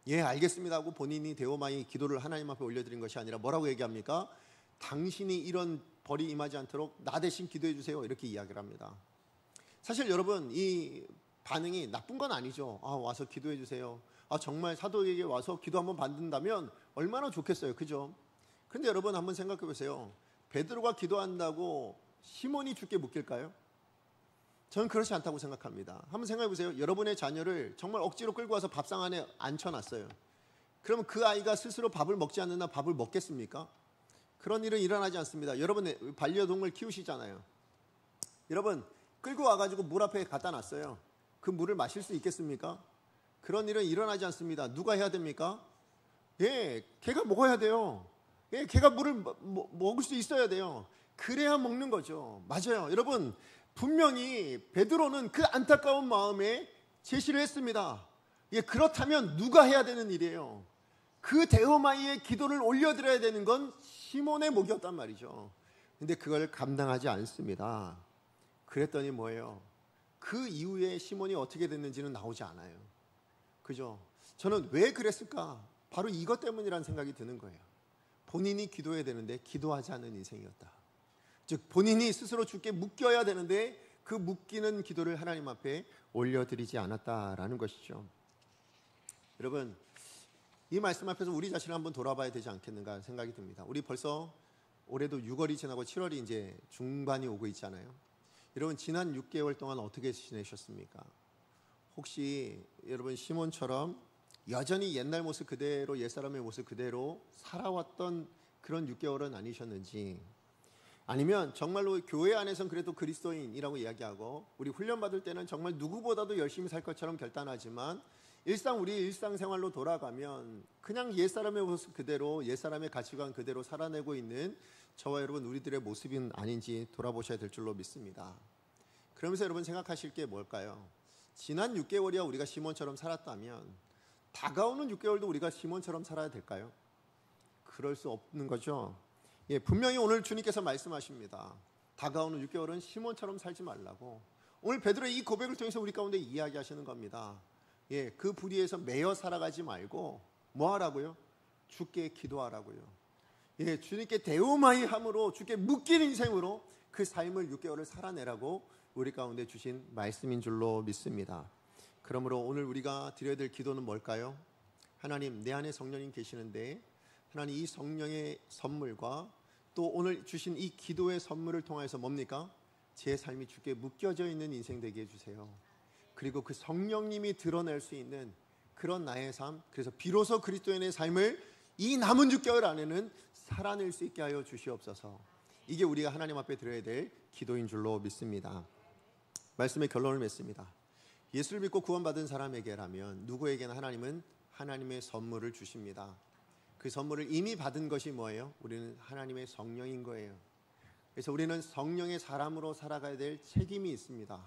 예, 알겠습니다 하고 본인이 데오마이 기도를 하나님 앞에 올려드린 것이 아니라 뭐라고 얘기합니까? 당신이 이런 벌이 임하지 않도록 나 대신 기도해 주세요, 이렇게 이야기를 합니다. 사실 여러분, 이 반응이 나쁜 건 아니죠. 와서 기도해 주세요. 정말 사도에게 와서 기도 한번 받는다면 얼마나 좋겠어요, 그죠? 그런데 여러분, 한번 생각해 보세요. 베드로가 기도한다고 시몬이 주께 묶일까요? 저는 그렇지 않다고 생각합니다. 한번 생각해 보세요. 여러분의 자녀를 정말 억지로 끌고 와서 밥상 안에 앉혀놨어요. 그러면 그 아이가 스스로 밥을 먹지 않는 한 밥을 먹겠습니까? 그런 일은 일어나지 않습니다. 여러분, 반려동물 키우시잖아요. 여러분, 끌고 와가지고 물 앞에 갖다 놨어요. 그 물을 마실 수 있겠습니까? 그런 일은 일어나지 않습니다. 누가 해야 됩니까? 예, 걔가 먹어야 돼요. 예, 걔가 물을 먹을 수 있어야 돼요. 그래야 먹는 거죠. 맞아요. 여러분, 분명히 베드로는 그 안타까운 마음에 제시를 했습니다. 예, 그렇다면 누가 해야 되는 일이에요? 그 데오마이의 기도를 올려드려야 되는 건 시몬의 몫이었단 말이죠. 근데 그걸 감당하지 않습니다. 그랬더니 뭐예요? 그 이후에 시몬이 어떻게 됐는지는 나오지 않아요. 그죠? 저는 왜 그랬을까? 바로 이것 때문이라는 생각이 드는 거예요. 본인이 기도해야 되는데 기도하지 않는 인생이었다. 즉, 본인이 스스로 주께 묶여야 되는데 그 묶이는 기도를 하나님 앞에 올려드리지 않았다라는 것이죠. 여러분, 이 말씀 앞에서 우리 자신을 한번 돌아봐야 되지 않겠는가 생각이 듭니다. 우리 벌써 올해도 6월이 지나고 7월이 이제 중반이 오고 있잖아요. 여러분, 지난 6개월 동안 어떻게 지내셨습니까? 혹시 여러분 시몬처럼 여전히 옛날 모습 그대로, 옛사람의 모습 그대로 살아왔던 그런 6개월은 아니셨는지, 아니면 정말로 교회 안에서는 그래도 그리스도인이라고 이야기하고 우리 훈련받을 때는 정말 누구보다도 열심히 살 것처럼 결단하지만 우리 일상생활로 돌아가면 그냥 옛사람의 모습 그대로, 옛사람의 가치관 그대로 살아내고 있는 저와 여러분 우리들의 모습은 아닌지 돌아보셔야 될 줄로 믿습니다. 그러면서 여러분 생각하실 게 뭘까요? 지난 6개월이야 우리가 시몬처럼 살았다면 다가오는 6개월도 우리가 시몬처럼 살아야 될까요? 그럴 수 없는 거죠. 예, 분명히 오늘 주님께서 말씀하십니다. 다가오는 6개월은 시몬처럼 살지 말라고. 오늘 베드로의 이 고백을 통해서 우리 가운데 이야기하시는 겁니다. 예, 그 불의에서 매여 살아가지 말고 뭐 하라고요? 주께 기도하라고요. 예, 주님께 데오마이 함으로 주께 묶인 인생으로 그 삶을 6개월을 살아내라고 우리 가운데 주신 말씀인 줄로 믿습니다. 그러므로 오늘 우리가 드려야 될 기도는 뭘까요? 하나님, 내 안에 성령님 계시는데 하나님, 이 성령의 선물과 또 오늘 주신 이 기도의 선물을 통해서 뭡니까? 제 삶이 주께 묶여져 있는 인생 되게 해주세요. 그리고 그 성령님이 드러낼 수 있는 그런 나의 삶, 그래서 비로소 그리스도인의 삶을 이 남은 6개월 안에는 살아낼 수 있게 하여 주시옵소서. 이게 우리가 하나님 앞에 드려야 될 기도인 줄로 믿습니다. 말씀의 결론을 맺습니다. 예수를 믿고 구원받은 사람에게라면 누구에게나 하나님은 하나님의 선물을 주십니다. 그 선물을 이미 받은 것이 뭐예요? 우리는 하나님의 성령인 거예요. 그래서 우리는 성령의 사람으로 살아가야 될 책임이 있습니다.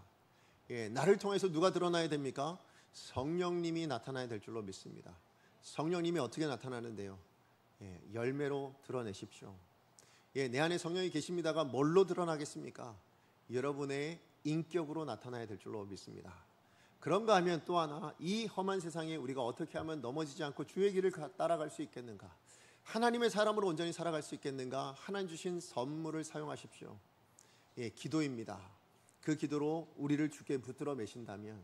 예, 나를 통해서 누가 드러나야 됩니까? 성령님이 나타나야 될 줄로 믿습니다. 성령님이 어떻게 나타나는데요? 예, 열매로 드러내십시오. 내 안에 성령이 계십니다가 뭘로 드러나겠습니까? 여러분의 인격으로 나타나야 될 줄로 믿습니다. 그런가 하면 또 하나, 이 험한 세상에 우리가 어떻게 하면 넘어지지 않고 주의 길을 따라갈 수 있겠는가? 하나님의 사람으로 온전히 살아갈 수 있겠는가? 하나님 주신 선물을 사용하십시오. 기도입니다. 그 기도로 우리를 주께 붙들어 매신다면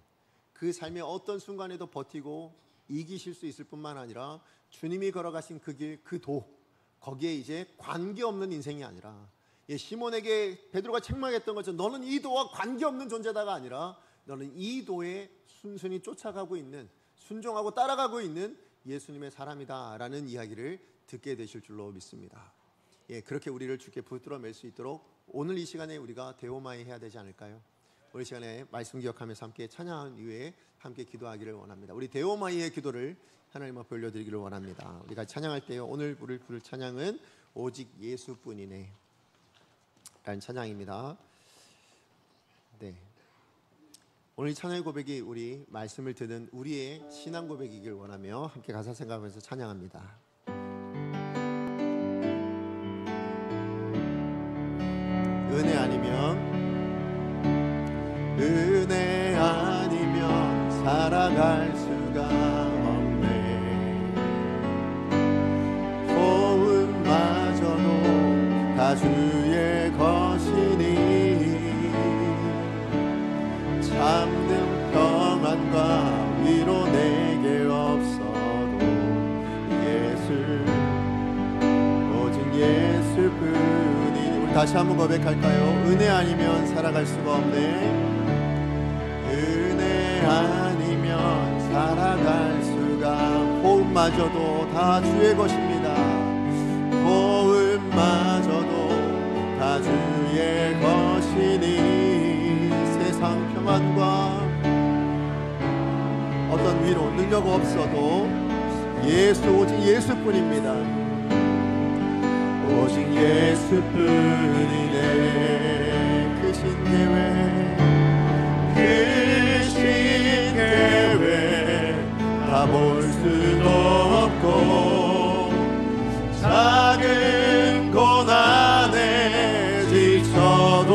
그 삶의 어떤 순간에도 버티고 이기실 수 있을 뿐만 아니라 주님이 걸어가신 그 길, 그 도, 거기에 이제 관계없는 인생이 아니라 시몬에게 베드로가 책망했던 것처럼 너는 이 도와 관계없는 존재다가 아니라 너는 이 도에 순순히 쫓아가고 있는, 순종하고 따라가고 있는 예수님의 사람이다 라는 이야기를 듣게 되실 줄로 믿습니다. 그렇게 우리를 주께 붙들어 맬 수 있도록 오늘 이 시간에 우리가 데오마이 해야 되지 않을까요? 오늘 시간에 말씀 기억하면서 함께 찬양한 이후에 함께 기도하기를 원합니다. 우리 데오마이의 기도를 하나님 앞에 올려드리기를 원합니다. 우리가 찬양할 때요, 오늘 부를 찬양은 오직 예수뿐이네 라는 찬양입니다. 오늘 이 찬양의 고백이 우리 말씀을 듣는 우리의 신앙 고백이길 원하며 함께 가사 생각하면서 찬양합니다. 은혜 아니면 살아갈 수가 없네. 호흡마저도 다 주의 것이니 참된 평안과 위로 내게 없어도 오직 예수뿐이니. 우리 다시 한번 고백할까요? 은혜 아니면 살아갈 수가 없네. 은혜 아니면 살아갈 수가, 호흡마저도 다 주의 것입니다. 호흡마저도 다 주의 것이니 세상 평안과 어떤 위로 능력 없어도 오직 예수뿐입니다. 오직 예수뿐이네. 크신 계획 다 볼 수도 없고 작은 고난에 지쳐도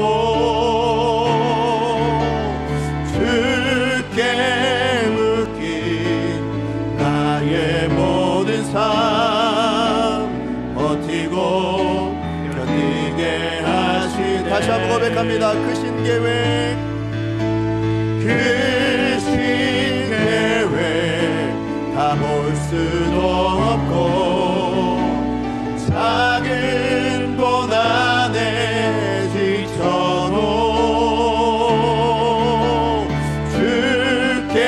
주께 묶인 나의 모든 삶 버티고 견디게 하시네. 다시 한번 고백합니다. 크신 계획 다 볼 수도 없고 작은 고난에 지쳐도 주께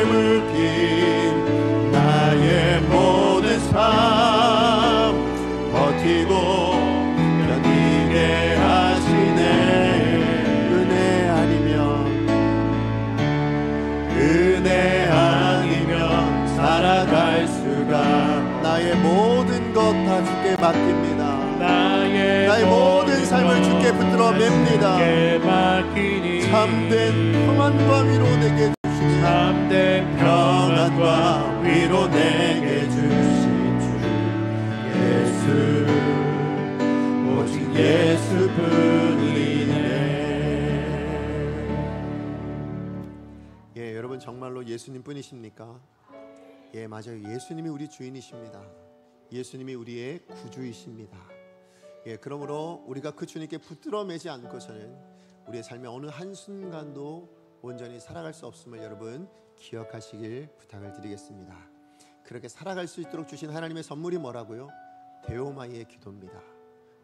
묶인 나의 모든 삶 버티고 견디게 하시네. 은혜 아니면 살아갈 수가, 나의 모든 것 다 주께 맡깁니다. 나의 모든 삶을 주께 붙들어 맵니다. 참된 평안과 위로 내게 주시니 참된 평안과 위로 내게 주신 주 예수, 오직 예수뿐이네. 여러분 정말로 예수님 뿐이십니까? 맞아요. 예수님이 우리 주인이십니다. 예수님이 우리의 구주이십니다. 그러므로 우리가 그 주님께 붙들어 매지 않고서는 우리의 삶의 어느 한순간도 온전히 살아갈 수 없음을 여러분 기억하시길 부탁을 드리겠습니다. 그렇게 살아갈 수 있도록 주신 하나님의 선물이 뭐라고요? 데오마이의 기도입니다.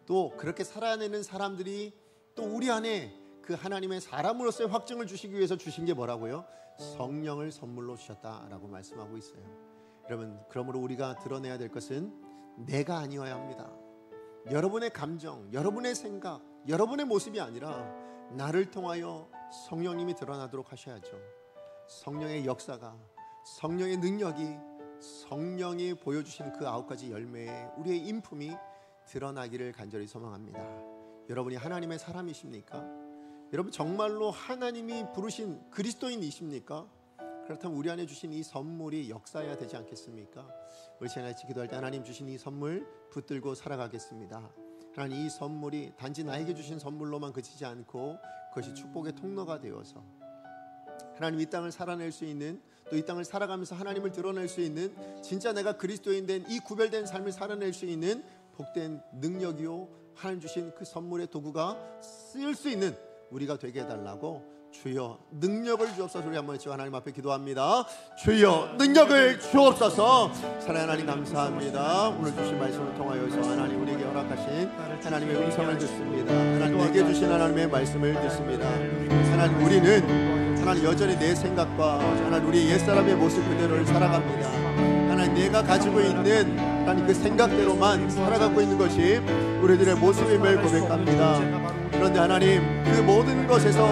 또 그렇게 살아내는 사람들이 또 우리 안에 그 하나님의 사람으로서의 확증을 주시기 위해서 주신 게 뭐라고요? 성령을 선물로 주셨다라고 말씀하고 있어요. 여러분, 그러므로 우리가 드러내야 될 것은 내가 아니어야 합니다. 여러분의 감정, 여러분의 생각, 여러분의 모습이 아니라 나를 통하여 성령님이 드러나도록 하셔야죠. 성령의 역사가, 성령의 능력이, 성령이 보여주신 그 9가지 열매에 우리의 인품이 드러나기를 간절히 소망합니다. 여러분이 하나님의 사람이십니까? 여러분 정말로 하나님이 부르신 그리스도인이십니까? 그렇다면 우리 안에 주신 이 선물이 역사해야 되지 않겠습니까? 우리 시간에 기도할 때 하나님 주신 이 선물 붙들고 살아가겠습니다. 하나님, 이 선물이 단지 나에게 주신 선물로만 그치지 않고 그것이 축복의 통로가 되어서 하나님, 이 땅을 살아낼 수 있는, 또 이 땅을 살아가면서 하나님을 드러낼 수 있는, 진짜 내가 그리스도인 된 이 구별된 삶을 살아낼 수 있는 복된 능력이요, 하나님 주신 그 선물의 도구가 쓰일 수 있는 우리가 되게 해달라고, 주여 능력을 주옵소서. 우리 한번 외치고 하나님 앞에 기도합니다. 주여 능력을 주옵소서. 사랑하는 하나님, 감사합니다. 오늘 주신 말씀을 통하여서 하나님, 우리에게 허락하신 하나님의 음성을 듣습니다. 하나님, 내게 주신 하나님의 말씀을 듣습니다. 하나님, 우리는 하나님 여전히 내 생각과 하나님 우리 옛사람의 모습 그대로를 살아갑니다. 하나님, 내가 가지고 있는 하나님 그 생각대로만 살아가고 있는 것이 우리들의 모습임을 고백합니다. 그런데 하나님, 그 모든 것에서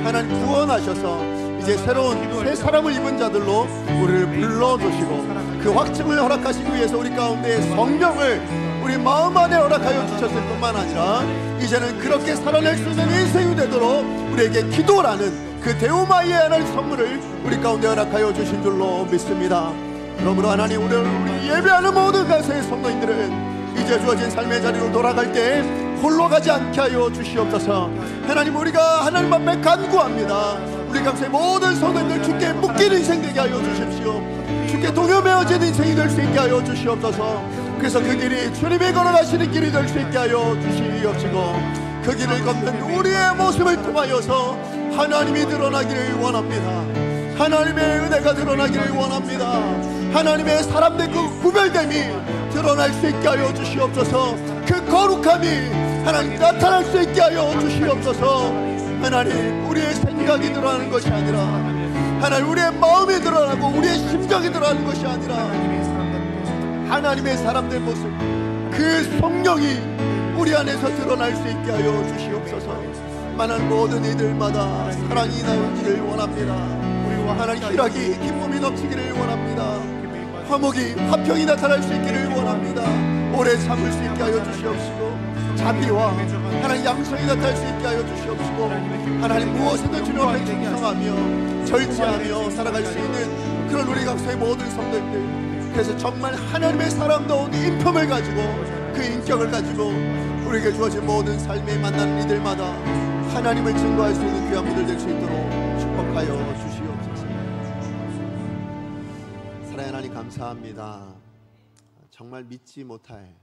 하나님 구원하셔서 이제 새로운 새 사람을 입은 자들로 우리를 불러주시고, 그 확증을 허락하시기 위해서 우리 가운데 성령을 우리 마음 안에 허락하여 주셨을 뿐만 아니라 이제는 그렇게 살아낼 수 있는 인생이 되도록 우리에게 기도라는 그 데오마이의 하나님 선물을 우리 가운데 허락하여 주신 줄로 믿습니다. 그러므로 하나님, 우리 예배하는 모든 가세의 성도님들은 이제 주어진 삶의 자리로 돌아갈 때 홀로 가지 않게 하여 주시옵소서. 하나님, 우리가 하나님 앞에 간구합니다. 우리 감사의 모든 성도님들 주께 묶인 인생 되게 하여 주십시오. 주께 동요매어진 인생이 될 수 있게 하여 주시옵소서. 그래서 그 길이 주님이 걸어가시는 길이 될 수 있게 하여 주시옵시고, 그 길을 걷는 우리의 모습을 통하여서 하나님이 드러나기를 원합니다. 하나님의 은혜가 드러나기를 원합니다. 하나님의 사람들 그 구별됨이 드러날 수 있게 하여 주시옵소서. 그 거룩함이 하나님 나타날 수 있게 하여 주시옵소서. 하나님, 우리의 생각이 드러나는 것이 아니라 하나님 우리의 마음이 드러나고 우리의 심정이 드러나는 것이 아니라 하나님의 사람들 모습, 그 성령이 우리 안에서 드러날 수 있게 하여 주시옵소서. 만한 모든 이들마다 사랑이 나오기를 원합니다. 하나님, 희락이 기쁨이 넘치기를 원합니다. 화목이 화평이 나타날 수 있기를 원합니다. 오래 참을 수 있게 하여 주시옵시고, 자비와 하나님 양성이 나타날 수 있게 하여 주시옵시고, 하나님 무엇이든 주님 앞에 충성하며 절제하며 살아갈 수 있는 그런 우리 각소의 모든 성도님들, 그래서 정말 하나님의 사람다운 인품을 가지고 그 인격을 가지고 우리에게 주어진 모든 삶에 만나는 이들마다 하나님을 증거할 수 있는 귀한 분들 될 수 있도록 축복하여 주시옵소서. 사랑하는 하나님, 감사합니다. 정말 믿지 못할,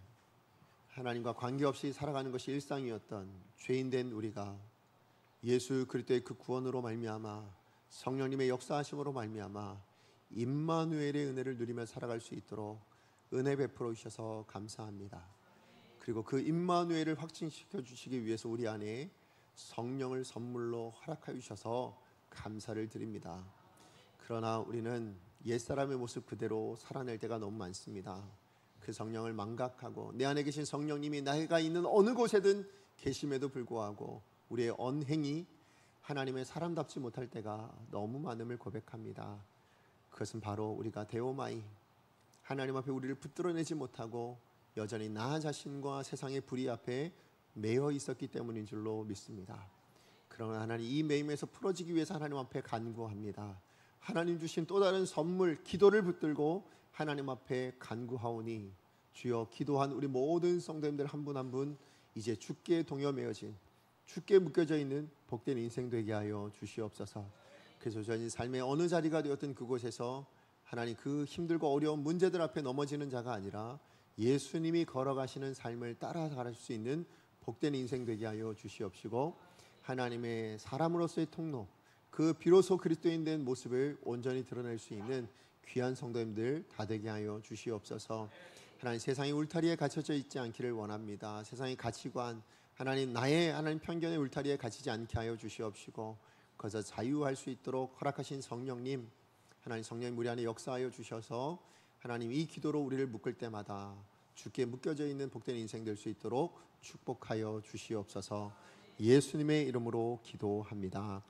하나님과 관계없이 살아가는 것이 일상이었던 죄인된 우리가 예수 그리스도의 그 구원으로 말미암아, 성령님의 역사하심으로 말미암아 임마누엘의 은혜를 누리며 살아갈 수 있도록 은혜 베풀어 주셔서 감사합니다. 그리고 그 임마누엘을 확증시켜 주시기 위해서 우리 안에 성령을 선물로 허락하여 주셔서 감사를 드립니다. 그러나 우리는 옛사람의 모습 그대로 살아낼 때가 너무 많습니다. 그 성령을 망각하고 내 안에 계신 성령님이 나가 있는 어느 곳에든 계심에도 불구하고 우리의 언행이 하나님의 사람답지 못할 때가 너무 많음을 고백합니다. 그것은 바로 우리가 데오마이, 하나님 앞에 우리를 붙들어내지 못하고 여전히 나 자신과 세상의 불의 앞에 매여 있었기 때문인 줄로 믿습니다. 그러나 하나님, 이 매임에서 풀어지기 위해서 하나님 앞에 간구합니다. 하나님 주신 또 다른 선물, 기도를 붙들고 하나님 앞에 간구하오니, 주여, 기도한 우리 모든 성도님들 한 분 한 분 이제 주께 동여매어진, 주께 묶여져 있는 복된 인생 되게 하여 주시옵소서. 그래서 저희 삶의 어느 자리가 되었든 그곳에서 하나님 그 힘들고 어려운 문제들 앞에 넘어지는 자가 아니라 예수님이 걸어가시는 삶을 따라갈 수 있는 복된 인생 되게 하여 주시옵시고, 하나님의 사람으로서의 통로, 그 비로소 그리스도인 된 모습을 온전히 드러낼 수 있는 귀한 성도님들 다 되게 하여 주시옵소서. 하나님, 세상이 울타리에 갇혀져 있지 않기를 원합니다. 세상의 가치관, 하나님 나의 하나님 편견의 울타리에 갇히지 않게 하여 주시옵시고, 거기서 자유할 수 있도록 허락하신 성령님, 하나님 성령님 우리 안에 역사하여 주셔서 하나님 이 기도로 우리를 묶을 때마다 주께 묶여져 있는 복된 인생 될 수 있도록 축복하여 주시옵소서. 예수님의 이름으로 기도합니다.